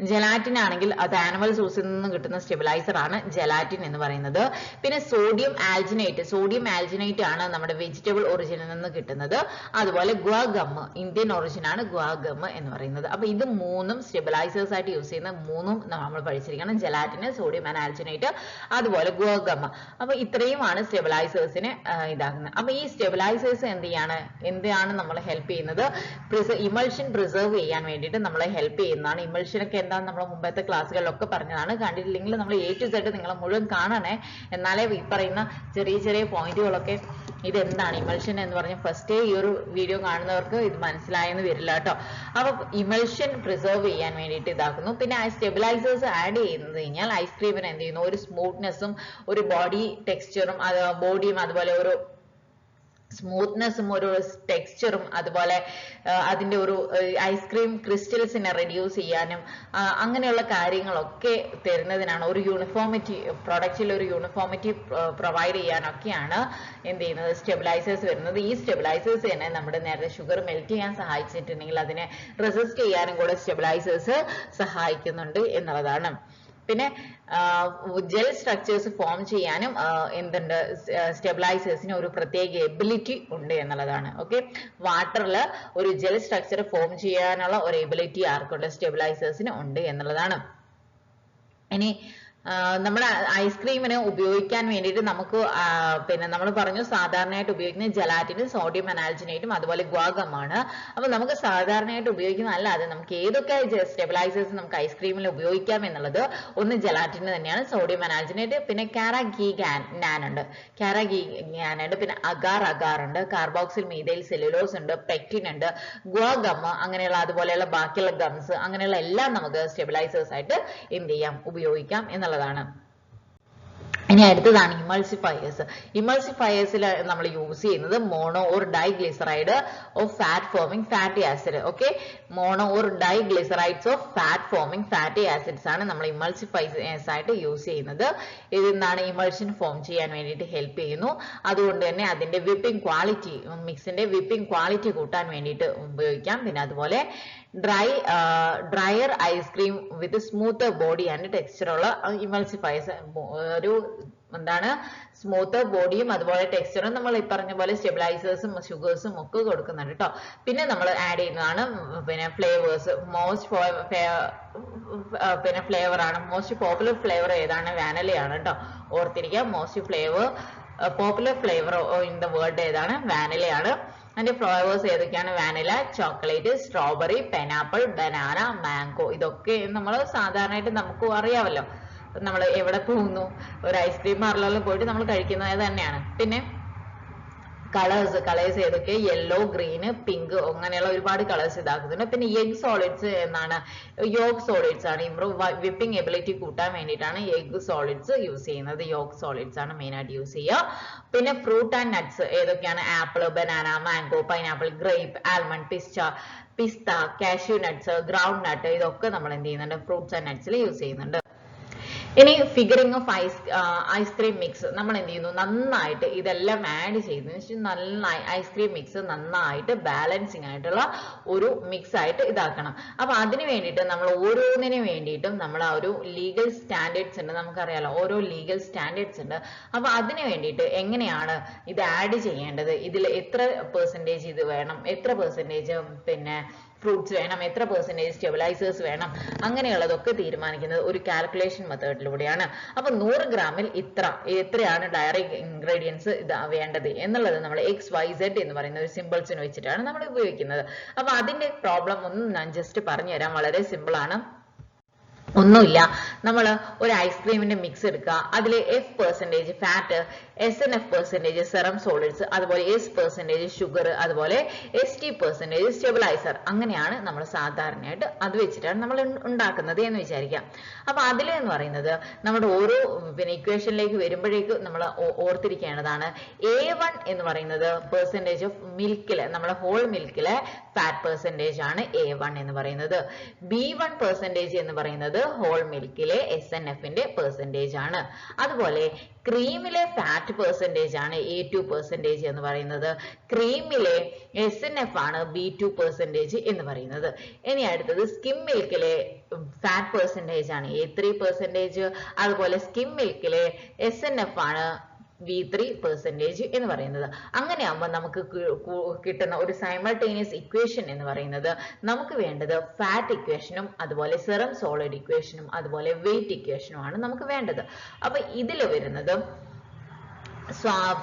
ജലാറ്റിൻ ആണെങ്കിൽ അത് ആനിമൽ സോഴ്സിൽ നിന്ന് കിട്ടുന്ന സ്റ്റെബിലൈസർ ആണ് ജലാറ്റിൻ എന്ന് പറയുന്നത്. പിന്നെ സോഡിയം ആൽജിനേറ്റ് ആണ് നമ്മുടെ വെജിറ്റബിൾ ഒറിജിനിൽ നിന്ന് കിട്ടുന്നത്. അതുപോലെ ഗുവാഗം, ഇന്ത്യൻ ഒറിജിൻ ആണ് ഗുവാഗം എന്ന് പറയുന്നത്. അപ്പൊ ഇത് 3ഉം സ്റ്റെബിലൈസേഴ്സ് ആയിട്ട് യൂസ് ചെയ്യുന്ന 3ഉം നമ്മൾ പഠിച്ചിരിക്കണം, ജലാറ്റിന്, സോഡിയം ആൽജിനേറ്റ്, അതുപോലെ ഗുവാഗം. അപ്പൊ ഇത്രയുമാണ് സ്റ്റെബിലൈസേഴ്സിനെ ഇതാക്കുന്നത്. അപ്പൊ ഈ സ്റ്റെബിലൈസേഴ്സ് എന്താണ് നമ്മളെ ഹെൽപ്പ് ചെയ്യുന്നത്, ഇമൾഷൻ പ്രിസർവ് ചെയ്യാൻ വേണ്ടിയിട്ട് നമ്മളെ ഹെൽപ്പ് ചെയ്യുന്നതാണ്. ഇമൾഷൻ ഒക്കെ എന്താണെന്ന് നമ്മൾ മുമ്പത്തെ ക്ലാസ്സുകളിലൊക്കെ പറഞ്ഞതാണ്. കണ്ടിട്ടില്ലെങ്കിൽ നമ്മൾ A to Z നിങ്ങൾ മുഴുവൻ കാണണേ, എന്നാലേ ഈ പറയുന്ന ചെറിയ ചെറിയ പോയിന്റുകളൊക്കെ ഇതെന്താണ് ഇമൾഷൻ എന്ന് പറഞ്ഞ ഫസ്റ്റ് ഈ ഒരു വീഡിയോ കാണുന്നവർക്ക് ഇത് മനസ്സിലായെന്ന് വരില്ല കേട്ടോ. അപ്പൊ ഇമൾഷൻ പ്രിസർവ് ചെയ്യാൻ വേണ്ടിയിട്ട് ഇതാക്കുന്നു. പിന്നെ സ്റ്റെബിലൈസേഴ്സ് ആഡ് ചെയ്യുന്നത് കഴിഞ്ഞാൽ ഐസ്ക്രീമിന് എന്ത് ചെയ്യുന്നു, ഒരു സ്മൂത്ത്നെസ്സും ഒരു ബോഡി ടെക്സ്ചറും, ബോഡിയും അതുപോലെ ഒരു സ്മൂത്ത്നെസ്സും ഒരു ടെക്സ്ചറും, അതുപോലെ അതിന്റെ ഒരു ഐസ്ക്രീം ക്രിസ്റ്റൽസിനെ റെഡ്യൂസ് ചെയ്യാനും അങ്ങനെയുള്ള കാര്യങ്ങളൊക്കെ തരുന്നതിനാണ്. ഒരു യൂണിഫോമിറ്റി, പ്രൊഡക്റ്റിൽ ഒരു യൂണിഫോമിറ്റി പ്രൊവൈഡ് ചെയ്യാനൊക്കെയാണ് എന്ത് ചെയ്യുന്നത്, സ്റ്റെബിലൈസേഴ്സ് വരുന്നത്. ഈ സ്റ്റെബിലൈസേഴ്സ് തന്നെ നമ്മുടെ നേരത്തെ ഷുഗർ മെൽറ്റ് ചെയ്യാൻ സഹായിച്ചിട്ടുണ്ടെങ്കിൽ അതിനെ റെസിസ്റ്റ് ചെയ്യാനും കൂടെ സ്റ്റെബിലൈസേഴ്സ് സഹായിക്കുന്നുണ്ട് എന്നുള്ളതാണ്. പിന്നെ ജെൽ സ്ട്രക്ചേഴ്സ് ഫോം ചെയ്യാനും എന്തുണ്ട്, സ്റ്റെബിലൈസേഴ്സിന് ഒരു പ്രത്യേക എബിലിറ്റി ഉണ്ട് എന്നുള്ളതാണ്. ഓക്കെ, വാട്ടറിൽ ഒരു ജെൽ സ്ട്രക്ചർ ഫോം ചെയ്യാനുള്ള ഒരു എബിലിറ്റി ആർക്കുണ്ട്, സ്റ്റെബിലൈസേഴ്സിന് ഉണ്ട് എന്നുള്ളതാണ്. ഇനി നമ്മുടെ ഐസ്ക്രീമിന് ഉപയോഗിക്കാൻ വേണ്ടിയിട്ട് നമുക്ക് പിന്നെ നമ്മൾ പറഞ്ഞു സാധാരണയായിട്ട് ഉപയോഗിക്കുന്ന ജലാറ്റിനും സോഡിയം അനാൽജിനേറ്റും അതുപോലെ ഗുവാഗമാണ്. അപ്പൊ നമുക്ക് സാധാരണയായിട്ട് ഉപയോഗിക്കുന്ന അല്ലാതെ നമുക്ക് ഏതൊക്കെ സ്റ്റെബിലൈസേഴ്സ് നമുക്ക് ഐസ്ക്രീമിൽ ഉപയോഗിക്കാം എന്നുള്ളത്, ഒന്ന് ജലാറ്റിന് തന്നെയാണ്, സോഡിയം അനാൽജിനേറ്റ്, പിന്നെ കാരാഗീനാൻ ഉണ്ട്, പിന്നെ അഗാർ ഉണ്ട്, കാർബോക്സിൽ മീഥൈൽ സെല്ലുലോസ് ഉണ്ട്, പെക്റ്റിൻ ഉണ്ട്, ഗുവാഗം, അങ്ങനെയുള്ള അതുപോലെയുള്ള ബാക്കിയുള്ള ഗംസ്, അങ്ങനെയുള്ള എല്ലാം നമുക്ക് സ്റ്റെബിലൈസേഴ്സ് ആയിട്ട് എന്ത് ചെയ്യാം, ഉപയോഗിക്കാം എന്നുള്ളതാണ്. ഇനി അടുത്തതാണ് ഇമൾസിഫയേഴ്സിൽ നമ്മൾ യൂസ് ചെയ്യുന്നത് mono or diglyceride of fat forming fatty acid. Okay, mono or diglycerides of fat forming fatty acids ആണ് നമ്മൾ ഇമൾസിഫയേഴ്സ് ആയിട്ട് യൂസ് ചെയ്യുന്നത്. ഇതെന്താണ്, ഇമൾഷൻ ഫോം ചെയ്യാൻ വേണ്ടിയിട്ട് ഹെൽപ്പ് ചെയ്യുന്നു. അതുകൊണ്ട് തന്നെ അതിന്റെ വിപ്പിംഗ് ക്വാളിറ്റി, മിക്സിന്റെ വിപ്പിംഗ് ക്വാളിറ്റി കൂട്ടാൻ വേണ്ടിയിട്ട് ഉപയോഗിക്കാം. പിന്നെ അതുപോലെ dryer ice cream with smooth body and texture ഉള്ള ഇമൾസിഫയേഴ്സ്, ഒരു എന്താണ് സ്മൂത്ത് ബോഡിയും അതുപോലെ ടെക്സ്ചറും നമ്മൾ ഈ പറഞ്ഞ പോലെ സ്റ്റെബിലൈസേഴ്സും ഷുഗേഴ്സും ഒക്കെ കൊടുക്കുന്നുണ്ട് കേട്ടോ. പിന്നെ നമ്മൾ ആഡ് ചെയ്യുന്നതാണ് പിന്നെ ഫ്ലേവേഴ്സ്. പിന്നെ ഫ്ലേവർ ആണ് മോസ്റ്റ് പോപ്പുലർ ഫ്ലേവർ ഏതാണ്, വാനിലയാണ് കേട്ടോ. ഓർത്തിരിക്കുക, most popular flavour in the world ഏതാണ്, വാനിലയാണ്. അതിന്റെ ഫ്ലേവേഴ്സ് ഏതൊക്കെയാണ്? Vanilla, chocolate, strawberry, pineapple, banana, mango. ഇതൊക്കെ നമ്മൾ സാധാരണയായിട്ട് നമുക്ക് അറിയാമല്ലോ. നമ്മൾ എവിടെ പോകുന്നു, ഒരു ഐസ്ക്രീം പാർലറിൽ പോയിട്ട് നമ്മൾ കഴിക്കുന്നത് തന്നെയാണ്. പിന്നെ കളേഴ്സ് ഏതൊക്കെ? യെല്ലോ, ഗ്രീൻ, പിങ്ക്, അങ്ങനെയുള്ള ഒരുപാട് കളേഴ്സ് ഇതാക്കുന്നുണ്ട്. പിന്നെ എഗ് സോളിഡ്സ് എന്നാണ്? യോഗ് സോളിഡ്സ് ആണ്. ഇംപ്രൂവ് വിപ്പിംഗ് എബിലിറ്റി കൂട്ടാൻ വേണ്ടിയിട്ടാണ് എഗ് സോളിഡ്സ് യൂസ് ചെയ്യുന്നത്. യോഗ് സോളിഡ്സ് ആണ് മെയിൻ ആയിട്ട് യൂസ് ചെയ്യുക. പിന്നെ ഫ്രൂട്ട് ആൻഡ് നട്ട്സ് ഏതൊക്കെയാണ്? Apple, banana, mango, pineapple, grape, almond, pista, cashew nuts, groundnut, ഇതൊക്കെ നമ്മൾ എന്ത് ചെയ്യുന്നുണ്ട്? ഫ്രൂട്ട്സ് ആൻഡ് നട്ട്സിൽ യൂസ് ചെയ്യുന്നുണ്ട്. ഇനി ഫിഗറിംഗ് ഓഫ് ഐസ്ക്രീം മിക്സ് നമ്മൾ എന്ത് ചെയ്യുന്നു? നന്നായിട്ട് ഇതെല്ലാം ആഡ് ചെയ്തതിന് നന്നായി ഐസ്ക്രീം മിക്സ് നന്നായിട്ട് ബാലൻസിങ് ആയിട്ടുള്ള ഒരു മിക്സ് ആയിട്ട് ഇതാക്കണം. അപ്പൊ അതിന് വേണ്ടിയിട്ട് നമ്മൾ ഓരോന്നിനു വേണ്ടിയിട്ടും നമ്മൾ ആ ഒരു ലീഗൽ സ്റ്റാൻഡേർഡ്സ് ഉണ്ട്, നമുക്കറിയാലോ ഓരോ ലീഗൽ സ്റ്റാൻഡേർഡ്സ് ഉണ്ട്. അപ്പൊ അതിന് വേണ്ടിയിട്ട് എങ്ങനെയാണ് ഇത് ആഡ് ചെയ്യേണ്ടത്, ഇതിൽ എത്ര പെർസെൻറ്റേജ് ഇത് വേണം, എത്ര പെർസെൻറ്റേജ് പിന്നെ ഫ്രൂട്ട്സ് വേണം, എത്ര പെർസെൻറ്റേജ് സ്റ്റെബിലൈസേഴ്സ് വേണം, അങ്ങനെയുള്ളതൊക്കെ തീരുമാനിക്കുന്നത് ഒരു കാൽക്കുലേഷൻ മെത്തേഡിലൂടെയാണ്. അപ്പൊ 100 ഗ്രാമിൽ എത്രയാണ് ഡയറി ഇൻഗ്രീഡിയൻസ് വേണ്ടത് എന്നുള്ളത് നമ്മൾ XYZ എന്ന് പറയുന്ന ഒരു സിമ്പിൾസിന് വെച്ചിട്ടാണ് നമ്മൾ ഉപയോഗിക്കുന്നത്. അപ്പൊ അതിന്റെ പ്രോബ്ലം ഒന്നും ഞാൻ ജസ്റ്റ് പറഞ്ഞുതരാം, വളരെ സിമ്പിൾ ആണ്. ഒന്നുമില്ല, നമ്മൾ ഒരു ഐസ്ക്രീമിന്റെ മിക്സ് എടുക്കുക, അതിൽ F% fat, SNF% serum solids, അതുപോലെ S% ഷുഗർ, അതുപോലെ ST% സ്റ്റെബിലൈസർ, അങ്ങനെയാണ് നമ്മൾ സാധാരണയായിട്ട് അത് വെച്ചിട്ടാണ് നമ്മൾ ഉണ്ടാക്കുന്നത് എന്ന് വിചാരിക്കാം. അപ്പൊ അതിലെന്ന് പറയുന്നത് നമ്മുടെ ഓരോ ഇക്വേഷനിലേക്ക് വരുമ്പോഴേക്ക് നമ്മൾ ഓർത്തിരിക്കേണ്ടതാണ് A1 എന്ന് പറയുന്നത് പെർസെൻറ്റേജ് ഓഫ് മിൽക്കില്, നമ്മുടെ ഹോൾ മിൽക്കിലെ ഫാറ്റ് പെർസെൻറ്റേജ് ആണ് A1 എന്ന് പറയുന്നത്. B1% എന്ന് പറയുന്നത് ഹോൾ മിൽക്കിലെ SNF-ന്റെ പെർസെൻറ്റേജ് ആണ്. അതുപോലെ ക്രീമിലെ ഫാറ്റ് പെർസെൻറ്റേജ് ആണ് A2% എന്ന് പറയുന്നത്. ക്രീമിലെ SNF ആണ് B2% എന്ന് പറയുന്നത്. ഇനി അടുത്തത് സ്കിം മിൽക്കിലെ ഫാറ്റ് പെർസെൻറ്റേജ് ആണ് A3%. അതുപോലെ സ്കിം മിൽക്കിലെ SNF ആണ് V3% എന്ന് പറയുന്നത്. അങ്ങനെയാകുമ്പോൾ നമുക്ക് കിട്ടുന്ന ഒരു സൈമൾട്ടേനിയസ് ഇക്വേഷൻ എന്ന് പറയുന്നത് നമുക്ക് വേണ്ടത് ഫാറ്റ് ഇക്വേഷനും അതുപോലെ സെറം സോളിഡ് ഇക്വേഷനും അതുപോലെ വെയിറ്റ് ഇക്വേഷനും ആണ് നമുക്ക് വേണ്ടത്. അപ്പൊ ഇതിൽ വരുന്നത്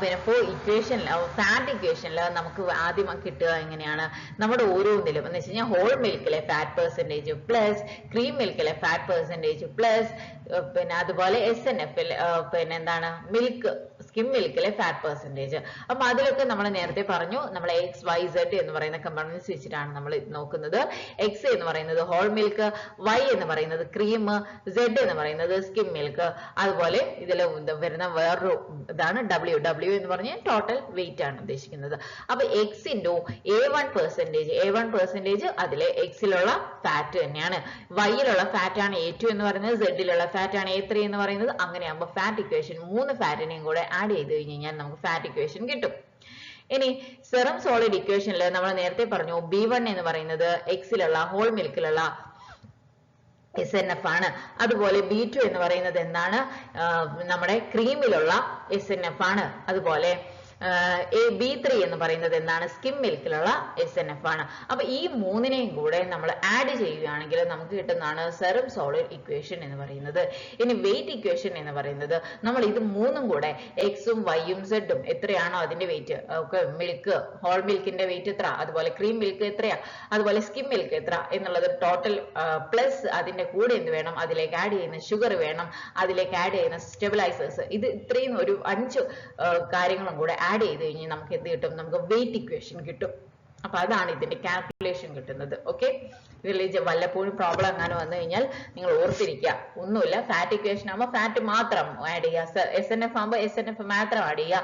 പിന്നെ ഇക്വേഷനിൽ ഫാറ്റ് ഇക്വേഷനിൽ നമുക്ക് ആദ്യം കിട്ടുക എങ്ങനെയാണ്? നമ്മുടെ ഓരോന്നിലും എന്ന് വെച്ച് കഴിഞ്ഞാൽ ഹോൾ മിൽക്കിലെ ഫാറ്റ് പെർസെൻറ്റേജ് പ്ലസ് ക്രീം മിൽക്കിലെ ഫാറ്റ് പെർസെൻറ്റേജ് പ്ലസ് പിന്നെ അതുപോലെ SNF പിന്നെ എന്താണ് മിൽക്ക് സ്കിം മിൽക്കിലെ ഫാറ്റ് പെർസെൻറ്റേജ്. അപ്പൊ അതിലൊക്കെ നമ്മൾ നേരത്തെ പറഞ്ഞു, നമ്മൾ XYZ എന്ന് പറയുന്ന കമ്പോണൻസ് വെച്ചിട്ടാണ് നമ്മൾ നോക്കുന്നത്. X എന്ന് പറയുന്നത് ഹോൾ മിൽക്ക്, Y എന്ന് പറയുന്നത് ക്രീം, Z എന്ന് പറയുന്നത് സ്കിം മിൽക്ക്, അതുപോലെ ഇതിൽ വരുന്ന വേറൊരു ഇതാണ് W എന്ന് പറഞ്ഞ ടോട്ടൽ വെയിറ്റ് ആണ് ഉദ്ദേശിക്കുന്നത്. അപ്പൊ X ഇൻറ്റു A1% അതിലെ Xയിലുള്ള ഫാറ്റ് തന്നെയാണ്, Yയിലുള്ള ഫാറ്റ് ആണ് A2 എന്ന് പറയുന്നത്, Zയിലുള്ള ഫാറ്റ് ആണ് A3 എന്ന് പറയുന്നത്. അങ്ങനെയാകുമ്പോൾ ഫാറ്റ് ഇക്വേഷൻ 3 ഫാറ്റിനെയും കൂടെ ആഡ് ചെയ്ത് കഴിഞ്ഞാൽ നമുക്ക് ഫാറ്റ് ഇക്വേഷൻ കിട്ടും. ഇനി സെറം സോളിഡ് ഇക്വേഷനിൽ നമ്മൾ നേരത്തെ പറഞ്ഞു B1 എന്ന് പറയുന്നത് Xയിലുള്ള ഹോൾ മിൽക്കിലുള്ള SNF ആണ്. അതുപോലെ B2 എന്ന് പറയുന്നത് എന്താണ്? നമ്മുടെ ക്രീമിലുള്ള SNF ആണ്. അതുപോലെ B3 എന്ന് പറയുന്നത് എന്താണ്? സ്കിം മിൽക്കിലുള്ള SNF ആണ്. അപ്പൊ ഈ മൂന്നിനെയും കൂടെ നമ്മൾ ആഡ് ചെയ്യുകയാണെങ്കിൽ നമുക്ക് കിട്ടുന്നതാണ് സെറം സോളിഡ് ഇക്വേഷൻ എന്ന് പറയുന്നത്. ഇനി വെയിറ്റ് ഇക്വേഷൻ എന്ന് പറയുന്നത് നമ്മൾ ഇത് മൂന്നും കൂടെ Xഉം Yഉം Zഉം എത്രയാണോ അതിന്റെ വെയിറ്റ്, മിൽക്ക് ഹോൾ മിൽക്കിന്റെ വെയിറ്റ് എത്ര, അതുപോലെ ക്രീം മിൽക്ക് എത്രയാ, അതുപോലെ സ്കിം മിൽക്ക് എത്ര എന്നുള്ളത് ടോട്ടൽ പ്ലസ് അതിന്റെ കൂടെ എന്ത് വേണം? അതിലേക്ക് ആഡ് ചെയ്യുന്ന ഷുഗർ വേണം, അതിലേക്ക് ആഡ് ചെയ്യുന്ന സ്റ്റെബിലൈസേഴ്സ്, ഇത് ഇത്രയും ഒരു 5 കാര്യങ്ങളും കൂടെ ആഡ് ചെയ്ത് കഴിഞ്ഞാൽ നമുക്ക് എന്ത് കിട്ടും? നമുക്ക് വെയിറ്റ് ഇക്വേഷൻ കിട്ടും. അപ്പൊ അതാണ് ഇതിന്റെ കാൽക്കുലേഷൻ കിട്ടുന്നത്. ഓക്കെ, ഇതിൽ വല്ലപ്പോഴും പ്രോബ്ലം അങ്ങനെ വന്നു കഴിഞ്ഞാൽ നിങ്ങൾ ഓർത്തിരിക്കുക, ഒന്നുമില്ല, ഫാറ്റ് ഇക്വേഷൻ ആകുമ്പോൾ ഫാറ്റ് മാത്രം ആഡ് ചെയ്യുക, SNF ആകുമ്പോൾ SNF മാത്രം ആഡ് ചെയ്യുക,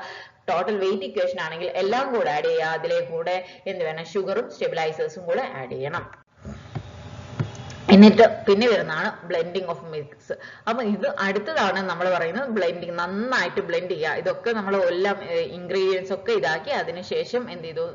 ടോട്ടൽ വെയിറ്റ് ഇക്വേഷൻ ആണെങ്കിൽ എല്ലാം കൂടെ ആഡ് ചെയ്യുക, അതിലെ കൂടെ എന്ത് വേണം? ഷുഗറും സ്റ്റെബിലൈസേഴ്സും കൂടെ ആഡ് ചെയ്യണം. എന്നിട്ട് പിന്നെ വരുന്നതാണ് ബ്ലെൻഡിങ് ഓഫ് മിക്സ്. അപ്പൊ ഇത് അടുത്തതാണ് നമ്മൾ പറയുന്നത് ബ്ലെൻഡിങ്. നന്നായിട്ട് ബ്ലെൻഡ് ചെയ്യുക. ഇതൊക്കെ നമ്മൾ എല്ലാം ഇൻഗ്രീഡിയൻസ് ഒക്കെ ഇതാക്കി അതിനുശേഷം എന്ത് ചെയ്തു?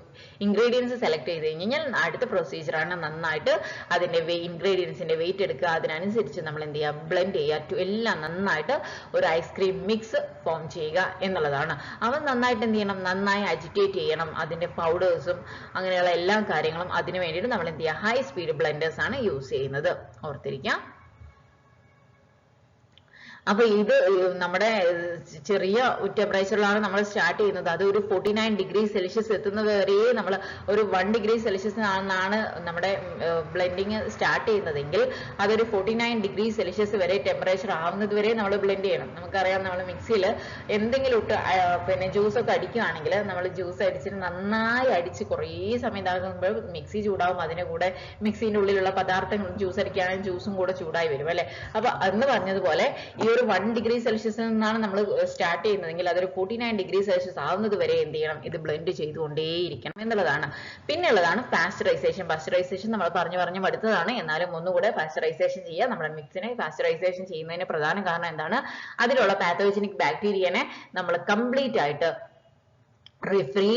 ഇൻഗ്രീഡിയൻസ് സെലക്ട് ചെയ്ത് കഴിഞ്ഞാൽ അടുത്ത പ്രൊസീജിയറാണ് നന്നായിട്ട് അതിന്റെ ഇൻഗ്രീഡിയൻസിന്റെ വെയിറ്റ് എടുക്കുക, അതിനനുസരിച്ച് നമ്മൾ എന്ത് ചെയ്യുക? ബ്ലെൻഡ് ചെയ്യുക, എല്ലാം നന്നായിട്ട് ഒരു ഐസ്ക്രീം മിക്സ് ഫോം ചെയ്യുക എന്നുള്ളതാണ്. അവ നന്നായിട്ട് എന്ത് ചെയ്യണം? നന്നായി അജിറ്റേറ്റ് ചെയ്യണം, അതിന്റെ പൗഡേഴ്സും അങ്ങനെയുള്ള എല്ലാ കാര്യങ്ങളും. അതിന് വേണ്ടിയിട്ട് നമ്മൾ എന്ത് ചെയ്യുക? ഹൈ സ്പീഡ് ബ്ലെൻഡേഴ്സ് ആണ് യൂസ് ചെയ്യുന്നത്, ഓർത്തിരിക്കാം. അപ്പൊ ഇത് നമ്മുടെ ചെറിയ ടെമ്പറേച്ചറിലാണ് നമ്മൾ സ്റ്റാർട്ട് ചെയ്യുന്നത്. അത് ഒരു 49 ഡിഗ്രി സെൽഷ്യസ് എത്തുന്നത് വരെ നമ്മൾ ഒരു 1 ഡിഗ്രി സെൽഷ്യസ് ആണ് നമ്മുടെ ബ്ലെൻഡിങ് സ്റ്റാർട്ട് ചെയ്യുന്നതെങ്കിൽ അതൊരു 49 ഡിഗ്രി സെൽഷ്യസ് വരെ ടെമ്പറേച്ചർ ആവുന്നത് വരെ നമ്മൾ ബ്ലെൻഡ് ചെയ്യണം. നമുക്കറിയാം നമ്മൾ മിക്സിയിൽ എന്തെങ്കിലും ഇട്ട് പിന്നെ ജ്യൂസ് ഒക്കെ അടിക്കുകയാണെങ്കിൽ നമ്മൾ ജ്യൂസ് അടിച്ചിട്ട് നന്നായി അടിച്ച് കുറേ സമയം ഇതാകുമ്പോൾ മിക്സി ചൂടാവും, അതിന്റെ കൂടെ മിക്സിന്റെ ഉള്ളിലുള്ള പദാർത്ഥങ്ങൾ ജ്യൂസ് അടിക്കുകയാണെങ്കിൽ ജ്യൂസും കൂടെ ചൂടായി വരും അല്ലെ. അപ്പൊ അന്ന് പറഞ്ഞതുപോലെ ഈ ഒരു 1 ഡിഗ്രി സെൽഷ്യസിൽ നിന്നാണ് നമ്മൾ സ്റ്റാർട്ട് ചെയ്യുന്നതെങ്കിൽ അതൊരു 49 ഡിഗ്രി സെൽഷ്യസ് ആവുന്നത് വരെ എന്ത് ചെയ്യണം, ഇത് ബ്ലെൻഡ് ചെയ്തുകൊണ്ടേയിരിക്കണം എന്നുള്ളതാണ്. പിന്നെ ഉള്ളതാണ് പാസ്ചറൈസേഷൻ. പാസ്ചറൈസേഷൻ നമ്മൾ പറഞ്ഞു മടുത്തതാണ്, എന്നാലും ഒന്നുകൂടെ പാസ്ചറൈസേഷൻ ചെയ്യുക. നമ്മുടെ മിക്സിനെ പാസ്ചറൈസേഷൻ ചെയ്യുന്നതിന് പ്രധാന കാരണം എന്താണ്, അതിലുള്ള പാത്തോജനിക് ബാക്ടീരിയനെ നമ്മൾ കംപ്ലീറ്റ് ആയിട്ട് ഫ്രീ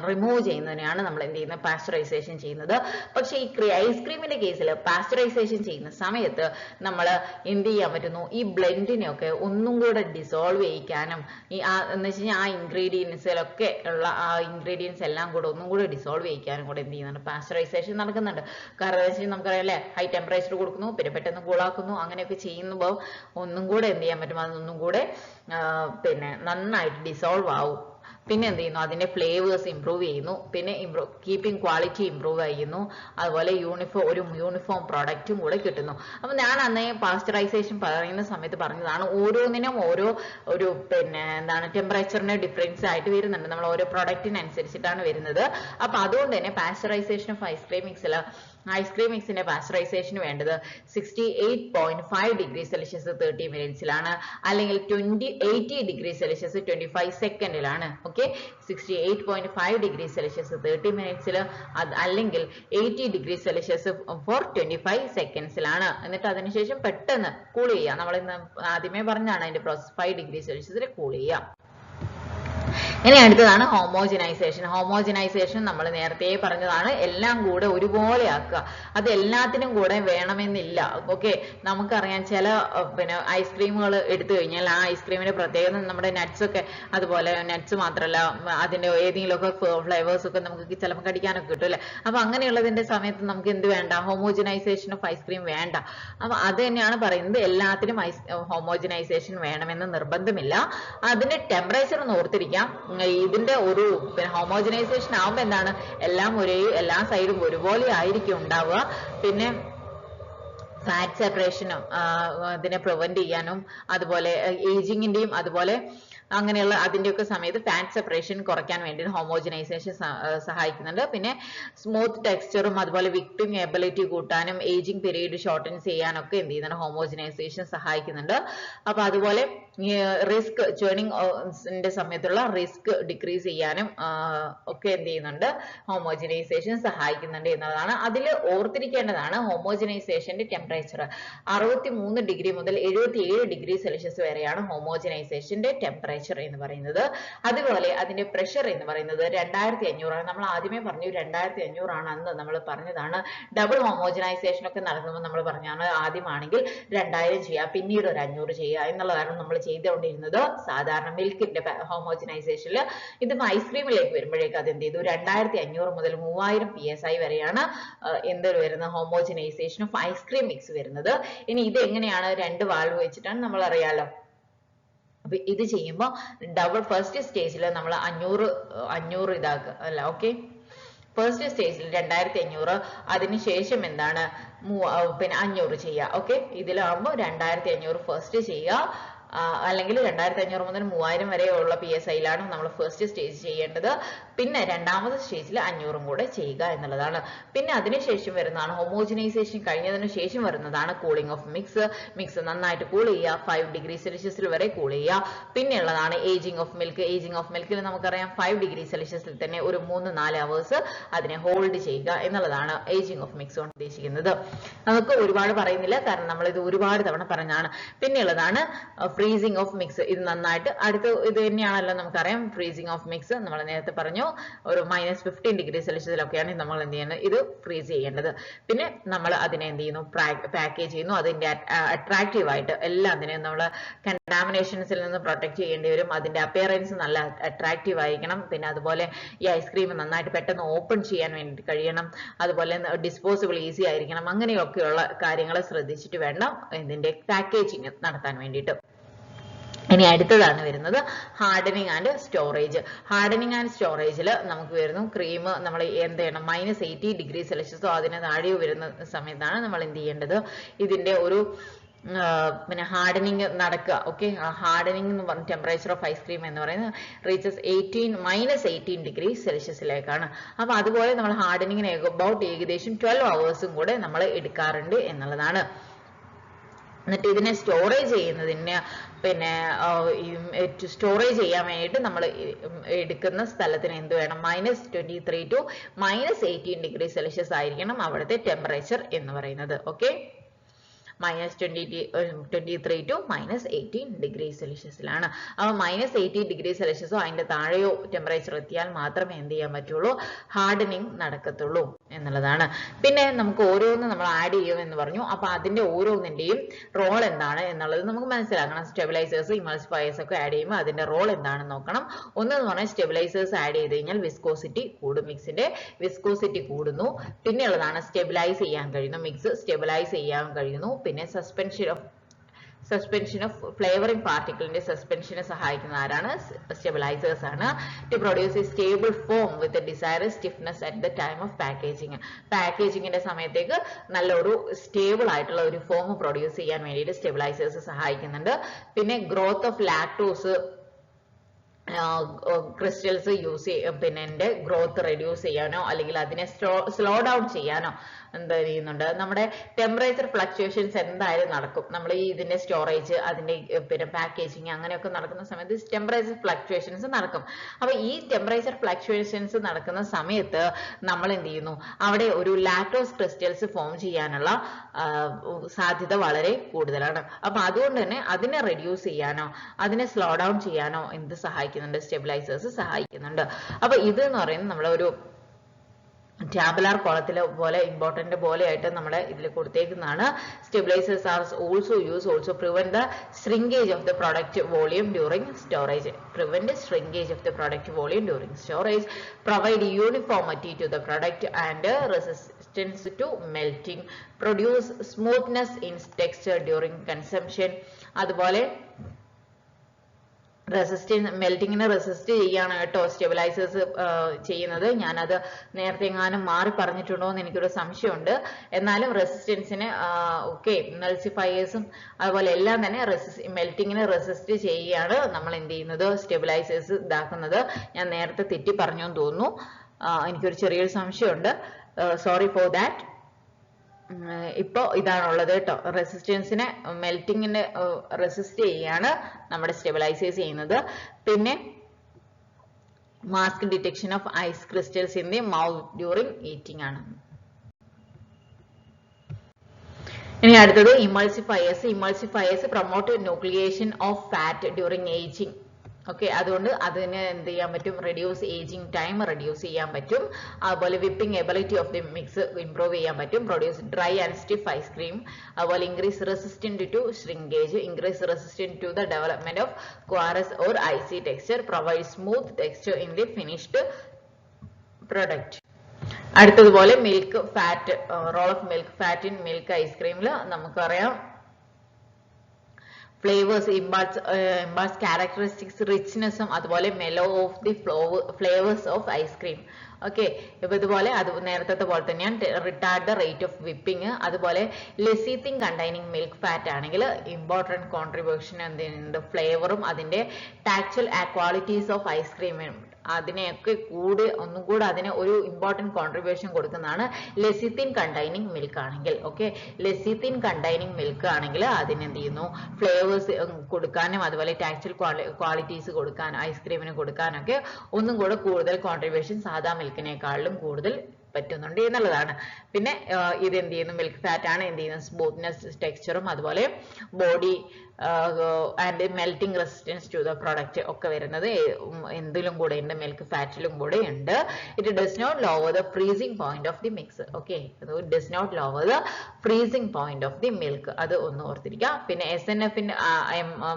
റിമൂവ് ചെയ്യുന്നതിനെയാണ് നമ്മൾ എന്ത് ചെയ്യുന്നത്, പാസ്ചറൈസേഷൻ ചെയ്യുന്നത്. പക്ഷെ ഈ ഐസ്ക്രീമിന്റെ കേസിൽ പാസ്ചറൈസേഷൻ ചെയ്യുന്ന സമയത്ത് നമ്മൾ എന്ത് ചെയ്യാൻ പറ്റുന്നു, ഈ ബ്ലെൻഡിനെ ഒക്കെ ഒന്നും കൂടെ ഡിസോൾവ് ചെയ്യിക്കാനും എന്ന് വെച്ച് കഴിഞ്ഞാൽ ആ ഇൻഗ്രീഡിയൻസിലൊക്കെ ഉള്ള ആ ഇൻഗ്രീഡിയൻസ് എല്ലാം കൂടെ ഒന്നും കൂടെ ഡിസോൾവ് ചെയ്യിക്കാനും കൂടെ എന്ത് ചെയ്യുന്നുണ്ട്, പാസ്ചറൈസേഷൻ നടക്കുന്നുണ്ട്. കാരണം എന്താ വെച്ചാൽ നമുക്കറിയാം അല്ലെ, ഹൈ ടെമ്പറേച്ചർ കൊടുക്കുന്നു, പിന്നെ പെട്ടെന്ന് കൂളാക്കുന്നു, അങ്ങനെയൊക്കെ ചെയ്യുമ്പോൾ ഒന്നും കൂടെ എന്ത് ചെയ്യാൻ പറ്റും, അതൊന്നും കൂടെ പിന്നെ നന്നായിട്ട് ഡിസോൾവ് ആവും. പിന്നെ എന്ത് ചെയ്യുന്നു, അതിന്റെ ഫ്ലേവേഴ്സ് ഇംപ്രൂവ് ചെയ്യുന്നു, പിന്നെ കീപ്പിംഗ് ക്വാളിറ്റി ഇംപ്രൂവ് ചെയ്യുന്നു, അതുപോലെ ഒരു യൂണിഫോം പ്രോഡക്റ്റും കൂടെ കിട്ടുന്നു. അപ്പൊ ഞാൻ അന്നേ പാസ്ചറൈസേഷൻ പറയുന്ന സമയത്ത് പറഞ്ഞതാണ്, ഓരോന്നിനും ഒരു പിന്നെ എന്താണ് ടെമ്പറേച്ചറിന് ഡിഫറൻസ് ആയിട്ട് വരുന്നുണ്ട്, നമ്മൾ ഓരോ പ്രോഡക്റ്റിനനുസരിച്ചിട്ടാണ് വരുന്നത്. അപ്പൊ അതുകൊണ്ട് തന്നെ പാസ്ചറൈസേഷൻ ഓഫ് ഐസ്ക്രീം മിക്സിന്റെ പാസ്ചറൈസേഷൻ വേണ്ടത് 68.5 ഡിഗ്രി സെൽഷ്യസ് 30 മിനിറ്റ്സിലാണ്, അല്ലെങ്കിൽ 80 ഡിഗ്രി സെൽഷ്യസ് 25 സെക്കൻഡിലാണ്. ഓക്കെ, 68.5 ഡിഗ്രി സെൽഷ്യസ് 30 മിനിറ്റ്സിൽ, അല്ലെങ്കിൽ 80 ഡിഗ്രി സെൽഷ്യസ് ഫോർ 25 സെക്കൻഡ്സിലാണ്. എന്നിട്ട് അതിനുശേഷം പെട്ടെന്ന് കൂൾ ചെയ്യുക. നമ്മൾ ഇന്ന് ആദ്യമേ പറഞ്ഞാണ് അതിന്റെ പ്രോസസ്, 5 ഡിഗ്രി സെൽഷ്യസിൽ കൂൾ ചെയ്യുക. ഇനി അടുത്തതാണ് ഹോമോജനൈസേഷൻ. ഹോമോജനൈസേഷൻ നമ്മൾ നേരത്തെ പറഞ്ഞതാണ്, എല്ലാം കൂടെ ഒരുപോലെ ആക്കുക. അത് എല്ലാത്തിനും കൂടെ വേണമെന്നില്ല. ഓക്കെ, നമുക്കറിയാം ചില പിന്നെ ഐസ്ക്രീമുകൾ എടുത്തു കഴിഞ്ഞാൽ ആ ഐസ്ക്രീമിന്റെ പ്രത്യേകത നമ്മുടെ നട്ട്സ് ഒക്കെ, അതുപോലെ നട്ട്സ് മാത്രമല്ല അതിന്റെ ഏതെങ്കിലുമൊക്കെ ഫ്ലേവേഴ്സ് ഒക്കെ നമുക്ക് ചിലപ്പോൾ കടിക്കാനൊക്കെ കിട്ടും അല്ലെ. അപ്പൊ അങ്ങനെയുള്ളതിന്റെ സമയത്ത് നമുക്ക് എന്ത് വേണ്ട, ഹോമോജനൈസേഷൻ ഓഫ് ഐസ്ക്രീം വേണ്ട. അപ്പൊ അത് തന്നെയാണ് പറയുന്നത്, എല്ലാത്തിനും ഹോമോജനൈസേഷൻ വേണമെന്ന് നിർബന്ധമില്ല. അതിന്റെ ടെമ്പറേച്ചർ ഒന്ന് ഓർത്തിരിക്കാം. ഇതിന്റെ ഒരു ഹോമോജനൈസേഷൻ ആവുമ്പോ എന്താണ്, എല്ലാ സൈഡും ഒരുപോലെ ആയിരിക്കും ഉണ്ടാവുക. പിന്നെ ഫാറ്റ് സെപ്പറേഷനും അതിനെ പ്രിവെന്റ് ചെയ്യാനും, അതുപോലെ ഏജിങ്ങിന്റെയും അതുപോലെ അങ്ങനെയുള്ള അതിന്റെയൊക്കെ സമയത്ത് ഫാറ്റ് സെപ്പറേഷൻ കുറയ്ക്കാൻ വേണ്ടി ഹോമോജനൈസേഷൻ സഹായിക്കുന്നുണ്ട്. പിന്നെ സ്മൂത്ത് ടെക്സ്ചറും അതുപോലെ വിക്ടിംഗ് എബിലിറ്റി കൂട്ടാനും ഏജിങ് പീരീഡ് ഷോർട്ടൻ ചെയ്യാനൊക്കെ എന്ത് ചെയ്യുന്നുണ്ട്, ഹോമോജനൈസേഷൻ സഹായിക്കുന്നുണ്ട്. അപ്പൊ അതുപോലെ റിസ്ക് ചേർണിംഗിന്റെ സമയത്തുള്ള റിസ്ക് ഡിക്രീസ് ചെയ്യാനും ഒക്കെ എന്ത് ചെയ്യുന്നുണ്ട്, ഹോമോജനൈസേഷൻ സഹായിക്കുന്നുണ്ട് എന്നതാണ്. അതിൽ ഓർത്തിരിക്കേണ്ടതാണ്, ഹോമോജനൈസേഷന്റെ ടെമ്പറേച്ചർ 63 ഡിഗ്രി മുതൽ 77 ഡിഗ്രി സെൽഷ്യസ് വരെയാണ് ഹോമോജനൈസേഷന്റെ ടെമ്പറേച്ചർ എന്ന് പറയുന്നത്. അതുപോലെ അതിന്റെ പ്രഷർ എന്ന് പറയുന്നത് 2500 ആണ്. നമ്മൾ ആദ്യമേ പറഞ്ഞു 2500 ആണ്, അന്ന് നമ്മൾ പറഞ്ഞതാണ്. ഡബിൾ ഹോമോജനൈസേഷൻ ഒക്കെ നടക്കുമ്പോൾ നമ്മൾ പറഞ്ഞാണ്, ആദ്യമാണെങ്കിൽ 2000 ചെയ്യുക, പിന്നീട് ഒരു 500 ചെയ്യുക എന്നുള്ളതാണ് നമ്മൾ ചെയ്തുകൊണ്ടിരുന്നത് സാധാരണ മിൽക്കിന്റെ ഹോമോജനൈസേഷനിൽ. ഇതിപ്പോ ഐസ്ക്രീമിലേക്ക് വരുമ്പോഴേക്ക് അത് എന്ത് ചെയ്തു, 2500 മുതൽ 3000 PSI വരെയാണ് എന്ത് വരുന്നത്, ഹോമോജനൈസേഷൻ ഓഫ് ഐസ്ക്രീം മിക്സ് വരുന്നത്. ഇനി ഇത് എങ്ങനെയാണ്, 2 വാൾവ് വെച്ചിട്ടാണ് നമ്മൾ അറിയാലോ. അപ്പൊ ഇത് ചെയ്യുമ്പോൾ ഡബിൾ ഫസ്റ്റ് സ്റ്റേജിൽ നമ്മൾ 500 ഇതാക്കുക അല്ല. ഓക്കെ, ഫസ്റ്റ് സ്റ്റേജിൽ 2500, അതിനുശേഷം എന്താണ് പിന്നെ 500 ചെയ്യുക. ഓക്കെ, ഇതിലാകുമ്പോൾ 2500 ഫസ്റ്റ് ചെയ്യുക, അല്ലെങ്കിൽ 2500 മുതൽ 3000 വരെയുള്ള PSIയിലാണ് നമ്മൾ ഫസ്റ്റ് സ്റ്റേജ് ചെയ്യേണ്ടത്. പിന്നെ രണ്ടാമത്തെ സ്റ്റേജിൽ 500 കൂടെ ചെയ്യുക എന്നുള്ളതാണ്. പിന്നെ അതിനുശേഷം വരുന്നതാണ് ഹോമോജനൈസേഷൻ കഴിഞ്ഞതിന് ശേഷം വരുന്നതാണ് കൂളിംഗ് ഓഫ് മിക്സ് നന്നായിട്ട് കൂൾ ചെയ്യുക, 5 ഡിഗ്രി സെൽഷ്യസിൽ വരെ കൂൾ ചെയ്യുക. പിന്നെ ഉള്ളതാണ് ഏജിംഗ് ഓഫ് മിൽക്കിൽ നമുക്കറിയാം 5 ഡിഗ്രി സെൽഷ്യസിൽ തന്നെ ഒരു 3-4 അവേഴ്സ് അതിനെ ഹോൾഡ് ചെയ്യുക എന്നുള്ളതാണ് ഏജിംഗ് ഓഫ് മിക്സ് കൊണ്ട് ഉദ്ദേശിക്കുന്നത്. നമുക്ക് ഒരുപാട് പറയുന്നില്ല, കാരണം നമ്മൾ ഇത് ഒരുപാട് തവണ പറഞ്ഞാണ്. പിന്നെ ഉള്ളതാണ് ഫ്രീസിംഗ് ഓഫ് മിക്സ്. ഇത് നന്നായിട്ട് അടുത്ത് ഇത് തന്നെയാണല്ലോ നമുക്കറിയാം. ഫ്രീസിംഗ് ഓഫ് മിക്സ് നമ്മൾ നേരത്തെ പറഞ്ഞു, ഒരു -15 ഡിഗ്രി സെൽഷ്യസിലൊക്കെയാണ് നമ്മൾ എന്ത് ചെയ്യുന്നത്, ഇത് ഫ്രീസ് ചെയ്യേണ്ടത്. പിന്നെ നമ്മൾ അതിനെ എന്ത് ചെയ്യുന്നു, പാക്കേജ് ചെയ്യുന്നു. അതിന്റെ അട്രാക്റ്റീവ് ആയിട്ട് എല്ലാത്തിനെയും നമ്മൾ കണ്ടാമിനേഷൻസിൽ നിന്ന് പ്രൊട്ടക്ട് ചെയ്യേണ്ടി വരും. അതിന്റെ അപ്പിയറൻസ് നല്ല അട്രാക്റ്റീവ് ആയിരിക്കണം. പിന്നെ അതുപോലെ ഈ ഐസ്ക്രീം നന്നായിട്ട് പെട്ടെന്ന് ഓപ്പൺ ചെയ്യാൻ വേണ്ടി കഴിയണം. അതുപോലെ ഡിസ്പോസിബിൾ ഈസി ആയിരിക്കണം. അങ്ങനെയൊക്കെയുള്ള കാര്യങ്ങൾ ശ്രദ്ധിച്ചിട്ട് വേണം ഇതിന്റെ പാക്കേജിങ് നടത്താൻ വേണ്ടിയിട്ട്. ഇനി അടുത്തതാണ് വരുന്നത് hardening and storage. Hardening and സ്റ്റോറേജിൽ നമുക്ക് വരുന്നു ക്രീം നമ്മൾ എന്ത് ചെയ്യണം -80 ഡിഗ്രി സെൽഷ്യസോ അതിന് താഴെയോ വരുന്ന സമയത്താണ് നമ്മൾ എന്ത് ചെയ്യേണ്ടത്, ഇതിന്റെ ഒരു പിന്നെ ഹാർഡനിങ് നടക്കുക. ഓക്കെ, ഹാർഡനിങ് എന്ന് പറഞ്ഞ ടെമ്പറേച്ചർ ഓഫ് ഐസ്ക്രീം എന്ന് പറയുന്നത് റീച്ചസ് -18 ഡിഗ്രി സെൽഷ്യസിലേക്കാണ്. അപ്പൊ അതുപോലെ നമ്മൾ ഹാർഡനിങ്ങിന് അബൌട്ട് ഏകദേശം 12 hours കൂടെ നമ്മൾ എടുക്കാറുണ്ട് എന്നുള്ളതാണ്. എന്നിട്ട് ഇതിനെ സ്റ്റോറേജ് ചെയ്യുന്നതിന് പിന്നെ സ്റ്റോറേജ് ചെയ്യാൻ വേണ്ടിയിട്ട് നമ്മൾ എടുക്കുന്ന സ്ഥലത്തിന് എന്ത് വേണം, -23 to -18 ഡിഗ്രി സെൽഷ്യസ് ആയിരിക്കണം അവിടുത്തെ ടെമ്പറേച്ചർ എന്ന് പറയുന്നത്. ഓക്കെ, -23 to -18 ഡിഗ്രി സെൽഷ്യസിലാണ്. അപ്പോൾ -80 ഡിഗ്രി സെൽഷ്യസോ അതിന്റെ താഴെയോ ടെമ്പറേച്ചർ എത്തിയാൽ മാത്രമേ എന്ത് ചെയ്യാൻ പറ്റുള്ളൂ, ഹാർഡനിങ് നടക്കത്തുള്ളൂ എന്നുള്ളതാണ്. പിന്നെ നമുക്ക് ഓരോന്നും നമ്മൾ ആഡ് ചെയ്യും എന്ന് പറഞ്ഞു. അപ്പൊ അതിന്റെ ഓരോന്നിന്റെയും റോൾ എന്താണ് എന്നുള്ളത് നമുക്ക് മനസ്സിലാക്കണം. സ്റ്റെബിലൈസേഴ്സ്, ഇമൾസിഫയേഴ്സ് ഒക്കെ ആഡ് ചെയ്യുമ്പോൾ അതിന്റെ റോൾ എന്താണെന്ന് നോക്കണം. ഒന്നെന്ന് പറഞ്ഞാൽ സ്റ്റെബിലൈസേഴ്സ് ആഡ് ചെയ്ത് കഴിഞ്ഞാൽ വിസ്കോസിറ്റി കൂടും, മിക്സിന്റെ വിസ്കോസിറ്റി കൂടുന്നു. പിന്നെയുള്ളതാണ് സ്റ്റെബിലൈസ് ചെയ്യാൻ കഴിയുന്നു, മിക്സ് സ്റ്റെബിലൈസ് ചെയ്യാൻ കഴിയുന്നു. പിന്നെ സസ്പെൻഷൻ ഓഫ് ഫ്ലേവറിംഗ് പാർട്ടിക്കിളിന്റെ സസ്പെൻഷനെ സഹായിക്കുന്ന ആരാണ്, സ്റ്റെബിലൈസേഴ്സ് ആണ്. To produce a stable foam with desired stiffness at the time of packaging. പാക്കേജിങ്ങിന്റെ സമയത്തേക്ക് നല്ലൊരു സ്റ്റേബിൾ ആയിട്ടുള്ള ഒരു ഫോം പ്രൊഡ്യൂസ് ചെയ്യാൻ വേണ്ടിയിട്ട് സ്റ്റെബിലൈസേഴ്സ് സഹായിക്കുന്നുണ്ട്. പിന്നെ growth of lactose crystals use പിന്നെ ഗ്രോത്ത് റെഡ്യൂസ് ചെയ്യാനോ അല്ലെങ്കിൽ അതിനെ സ്ലോ ഡൗൺ ചെയ്യാനോ എന്താ ചെയ്യുന്നുണ്ട്, നമ്മുടെ ടെമ്പറേച്ചർ ഫ്ലക്ച്വേഷൻസ് എന്തായാലും നടക്കും. നമ്മൾ ഈ ഇതിന്റെ സ്റ്റോറേജ്, അതിന്റെ പിന്നെ പാക്കേജിങ് അങ്ങനെയൊക്കെ നടക്കുന്ന സമയത്ത് ടെമ്പറേച്ചർ ഫ്ലക്ച്വേഷൻസ് നടക്കും. അപ്പൊ ഈ ടെമ്പറേച്ചർ ഫ്ലക്ച്വേഷൻസ് നടക്കുന്ന സമയത്ത് നമ്മൾ എന്ത് ചെയ്യുന്നു, അവിടെ ഒരു ലാക്ടോസ് ക്രിസ്റ്റൽസ് ഫോം ചെയ്യാനുള്ള സാധ്യത വളരെ കൂടുതലാണ്. അപ്പൊ അതുകൊണ്ട് തന്നെ അതിനെ റെഡ്യൂസ് ചെയ്യാനോ അതിനെ സ്ലോ ഡൗൺ ചെയ്യാനോ എന്ത് സഹായിക്കുന്നുണ്ട്, സ്റ്റെബിലൈസേഴ്സ് സഹായിക്കുന്നുണ്ട്. അപ്പൊ ഇത് എന്ന് പറയുന്നത് നമ്മളൊരു ടാബുലാർ കോളത്തിലെ പോലെ ഇമ്പോർട്ടന്റ് പോലെ ആയിട്ട് നമ്മുടെ ഇതിൽ കൊടുത്തേക്കുന്നതാണ്. Stabilisers are also prevent the shrinkage of the product volume during storage. Provide uniformity to the product and resistance to melting. Produce smoothness in texture during consumption. അതുപോലെ മെൽറ്റിങ്ങിനെ റെസിസ്റ്റ് ചെയ്യാണ് കേട്ടോ സ്റ്റെബിലൈസേഴ്സ് ചെയ്യുന്നത്. ഞാനത് നേരത്തെ എങ്ങാനും മാറി പറഞ്ഞിട്ടുണ്ടോ എന്ന് എനിക്കൊരു സംശയമുണ്ട്. എന്നാലും റെസിസ്റ്റൻസിന് ഓക്കെ, എമൾസിഫയേഴ്സും അതുപോലെ എല്ലാം തന്നെ മെൽറ്റിങ്ങിനെ റെസിസ്റ്റ് ചെയ്യുകയാണ് നമ്മൾ എന്ത് ചെയ്യുന്നത്, സ്റ്റെബിലൈസേഴ്സ് ഇതാക്കുന്നത്. ഞാൻ നേരത്തെ തെറ്റി പറഞ്ഞു എന്ന് തോന്നുന്നു, എനിക്കൊരു ചെറിയൊരു സംശയമുണ്ട്. Sorry for that. ഇപ്പോ ഇതാണുള്ളത് കേട്ടോ. റെസിസ്റ്റൻസിനെ മെൽറ്റിങ്ങിനെ റെസിസ്റ്റ് ചെയ്യാണ് നമ്മുടെ സ്റ്റെബിലൈസേഴ്സ് ചെയ്യുന്നത്. പിന്നെ mask detection of ice crystals in the mouth during eating ആണ്. ഇനി അടുത്തത് emulsifiers promote nucleation of fat during ageing. Okay, അതുകൊണ്ട് അതിന് എന്ത് ചെയ്യാൻ പറ്റും, റെഡ്യൂസ് ഏജിങ് ടൈം റെഡ്യൂസ് ചെയ്യാൻ പറ്റും. അതുപോലെ whipping ability of the mix improve ചെയ്യാൻ പറ്റും. Produce dry and stiff ice cream. അതുപോലെ increase resistant to shrinkage, increase resistant to the development of coarse or icy texture. Provide smooth texture in the finished product. അടുത്തതുപോലെ milk fat, role of milk fat in milk ഐസ്ക്രീമിൽ നമുക്കറിയാം ഫ്ലേവേഴ്സ് imparts characteristics, richnessും അതുപോലെ mellow of the flavours of ice cream. Okay, ഇപ്പൊ ഇതുപോലെ അത് നേരത്തെ പോലെ തന്നെയാണ്. Retard the rate of whipping. അതുപോലെ ലെസിത്തിങ് കണ്ടെയ്നിങ് മിൽക്ക് ഫാറ്റ് ആണെങ്കിൽ ഇമ്പോർട്ടൻറ്റ് കോൺട്രിബ്യൂഷൻ എന്ത് ഫ്ലേവറും അതിന്റെ ടാക്ച്വൽ ക്വാളിറ്റീസ് ഓഫ് ഐസ്ക്രീമും അതിനെയൊക്കെ ഒന്നും കൂടെ അതിന് ഒരു ഇമ്പോർട്ടൻറ്റ് കോൺട്രിബ്യൂഷൻ കൊടുക്കുന്നതാണ് ലെസിത്തിൻ കണ്ടെയ്നിങ് മിൽക്ക് ആണെങ്കിൽ. ഓക്കെ, ലെസിത്തിൻ കണ്ടെയ്നിങ് മിൽക്ക് ആണെങ്കിൽ അതിനെന്ത് ചെയ്യുന്നു, ഫ്ലേവേഴ്സ് കൊടുക്കാനും അതുപോലെ ടാക്ച്വൽ ക്വാളിറ്റീസ് കൊടുക്കാൻ ഐസ്ക്രീമിന് കൊടുക്കാനൊക്കെ ഒന്നും കൂടെ കൂടുതൽ കോൺട്രിബ്യൂഷൻ സാധാ മിൽക്കിനേക്കാളും കൂടുതൽ പറ്റുന്നുണ്ട് എന്നുള്ളതാണ്. പിന്നെ ഇത് എന്ത് ചെയ്യുന്നു, മിൽക്ക് ഫാറ്റ് ആണ് എന്ത് ചെയ്യുന്നത്, സ്മൂത്ത്നെസ് ടെക്സ്ചറും അതുപോലെ body and melting resistance to the product ഒക്കെ വരുന്നത് എന്തിലും കൂടെ ഉണ്ട്, മിൽക്ക് ഫാറ്റിലും കൂടെ ഉണ്ട്. It does not lower the freezing point of the mix. Okay, it does not lower the freezing point of the milk, അത് ഒന്ന് ഓർത്തിരിക്കുക. പിന്നെ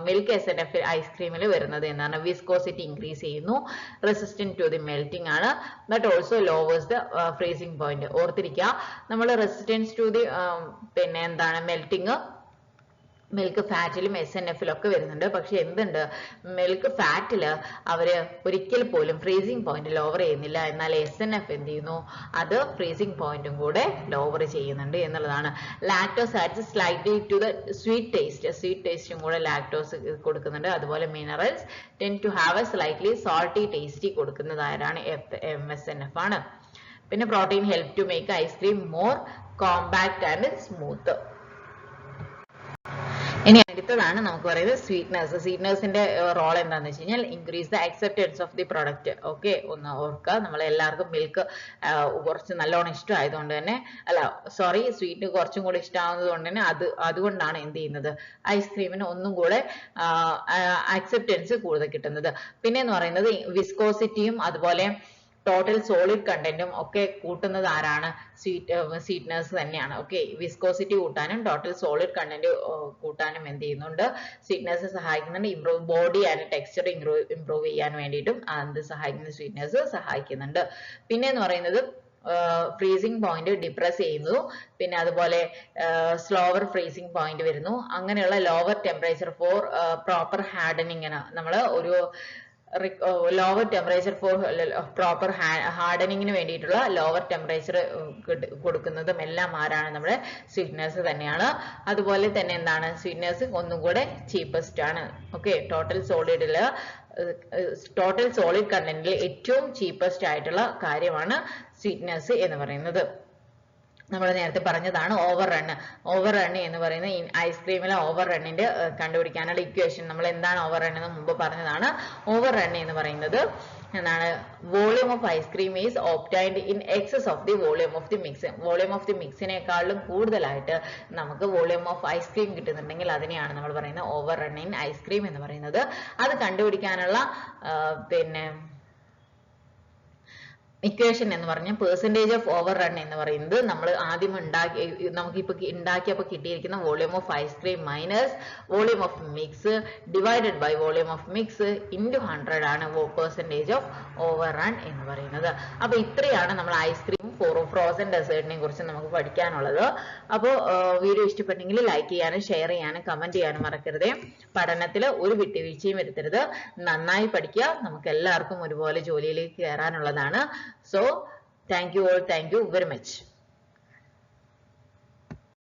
മിൽക്ക് SNF ഐസ്ക്രീമിൽ വരുന്നത് എന്താണ്, വിസ്കോസിറ്റി ഇൻക്രീസ് ചെയ്യുന്നു, റെസിസ്റ്റന്റ് ടു ദി മെൽറ്റിംഗ് ആണ്. That also lowers the freezing point. ഓർത്തിരിക്കുക, നമ്മൾ റെസിസ്റ്റൻസ് ടു ദി പിന്നെ എന്താണ് മെൽറ്റിംഗ് മിൽക്ക് ഫാറ്റിലും SNF-ലും ഒക്കെ വരുന്നുണ്ട്. പക്ഷെ എന്തുണ്ട്, മിൽക്ക് ഫാറ്റില് അവര് ഒരിക്കൽ പോലും ഫ്രീസിംഗ് പോയിന്റ് ലോവർ ചെയ്യുന്നില്ല. എന്നാൽ SNF എന്ത് ചെയ്യുന്നു, അത് ഫ്രീസിംഗ് പോയിന്റും കൂടെ ലോവർ ചെയ്യുന്നുണ്ട് എന്നുള്ളതാണ്. Lactose adds slightly to the sweet ടേസ്റ്റും കൂടെ ലാക്ടോസ് കൊടുക്കുന്നുണ്ട്. അതുപോലെ minerals tend to have a slightly salty tasty കൊടുക്കുന്നത് ആരാണ്, MSNF ആണ്. പിന്നെ protein help to make ice cream more compact and smooth. ഇനി അടുത്തതാണ് നമുക്ക് പറയുന്നത് സ്വീറ്റ്നേഴ്സിന്റെ റോൾ എന്താണെന്ന് വെച്ച് കഴിഞ്ഞാൽ increase the acceptance of the product. Okay, ഒന്ന് ഓർക്കുക, നമ്മൾ എല്ലാവർക്കും മിൽക്ക് കുറച്ച് നല്ലോണം ഇഷ്ടമായതുകൊണ്ട് തന്നെ, സ്വീറ്റ് കുറച്ചും കൂടി ഇഷ്ടമാവുന്നത് കൊണ്ട് തന്നെ അതുകൊണ്ടാണ് എന്ത് ചെയ്യുന്നത്, ഐസ്ക്രീമിന് ഒന്നും കൂടെ അക്സെപ്റ്റൻസ് കൂടുതൽ കിട്ടുന്നത്. പിന്നെ എന്ന് പറയുന്നത് വിസ്കോസിറ്റിയും അതുപോലെ ടോട്ടൽ സോളിഡ് കണ്ടന്റും ഒക്കെ കൂട്ടുന്നത് ആരാണ്, സ്വീറ്റ്നേഴ്സ് തന്നെയാണ്. ഓക്കെ, വിസ്കോസിറ്റി കൂട്ടാനും ടോട്ടൽ സോളിഡ് കണ്ടന്റ് കൂട്ടാനും എന്ത് ചെയ്യുന്നുണ്ട്, സ്വീറ്റ്നേഴ്സ് സഹായിക്കുന്നുണ്ട്. ബോഡി ആൻഡ് ടെക്സ്ചർ ഇംപ്രൂവ് ചെയ്യാൻ വേണ്ടിയിട്ടും അത് സഹായിക്കുന്ന സ്വീറ്റ്നേഴ്സ് സഹായിക്കുന്നുണ്ട്. പിന്നെ എന്ന് പറയുന്നത് ഫ്രീസിംഗ് പോയിന്റ് ഡിപ്രസ് ചെയ്യുന്നു. പിന്നെ അതുപോലെ സ്ലോവർ ഫ്രീസിംഗ് പോയിന്റ് വരുന്നു. അങ്ങനെയുള്ള ലോവർ ടെമ്പറേച്ചർ ഫോർ പ്രോപ്പർ ഹാർഡനിങ്ങിന് നമ്മൾ ഒരു ലോവർ ടെമ്പറേച്ചർ ഫോർ പ്രോപ്പർ ഹാർഡനിങ്ങിന് വേണ്ടിയിട്ടുള്ള ലോവർ ടെമ്പറേച്ചർ കൊടുക്കുന്നതും എല്ലാം ആരാണ്, നമ്മുടെ സ്വീറ്റ്നേഴ്സ് തന്നെയാണ്. അതുപോലെ തന്നെ എന്താണ്, സ്വീറ്റ്നേഴ്സ് ഒന്നും കൂടെ ചീപ്പസ്റ്റ് ആണ്. ഓക്കെ, ടോട്ടൽ സോളിഡ് കണ്ടന്റിൽ ഏറ്റവും ചീപ്പസ്റ്റ് ആയിട്ടുള്ള കാര്യമാണ് സ്വീറ്റ്നേഴ്സ് എന്ന് പറയുന്നത്. നമ്മൾ നേരത്തെ പറഞ്ഞതാണ് ഓവർ റൺ എന്ന് പറയുന്നത് ഐസ്ക്രീമിലെ ഓവർ റണ്ണിന്റെ കണ്ടുപിടിക്കാനുള്ള ഇക്വേഷൻ. നമ്മൾ എന്താണ് ഓവർ റൺ എന്ന് മുമ്പ് പറഞ്ഞതാണ്. ഓവർ റൺ എന്ന് പറയുന്നത് എന്താണ്, volume of ice cream is obtained in excess of the volume of the mix. Volume of the മിക്സിനേക്കാളും കൂടുതലായിട്ട് നമുക്ക് വോളിയം ഓഫ് ഐസ്ക്രീം കിട്ടുന്നുണ്ടെങ്കിൽ അതിനെയാണ് നമ്മൾ പറയുന്നത് ഓവർ റൺ ഇൻ ഐസ്ക്രീം എന്ന് പറയുന്നത്. അത് കണ്ടുപിടിക്കാനുള്ള പിന്നെ ഇക്വേഷൻ എന്ന് പറഞ്ഞാൽ പെർസെന്റേജ് ഓഫ് ഓവർ റൺ എന്ന് പറയുന്നത് നമ്മൾ ആദ്യം നമുക്കിപ്പോ ഉണ്ടാക്കിയപ്പോൾ കിട്ടിയിരിക്കുന്ന volume of ice cream minus volume of mix divided by volume of mix into 100 ആണ് പെർസെന്റേജ് ഓഫ് ഓവർ റൺ എന്ന് പറയുന്നത്. അപ്പൊ ഇത്രയാണ് നമ്മൾ ഐസ്ക്രീം ഫ്രോസൺ ഡെസേർട്ടിനെ കുറിച്ച് നമുക്ക് പഠിക്കാനുള്ളത്. അപ്പോൾ വീഡിയോ ഇഷ്ടപ്പെട്ടെങ്കിൽ ലൈക്ക് ചെയ്യാനും ഷെയർ ചെയ്യാനും കമന്റ് ചെയ്യാനും മറക്കരുത്. പഠനത്തിൽ ഒരു വിട്ടുവീഴ്ചയും വരുത്തരുത്. നന്നായി പഠിക്കുക. നമുക്ക് എല്ലാവർക്കും ഒരുപോലെ ജോലിയിലേക്ക് കയറാനുള്ളതാണ്. So thank you all, thank you very much.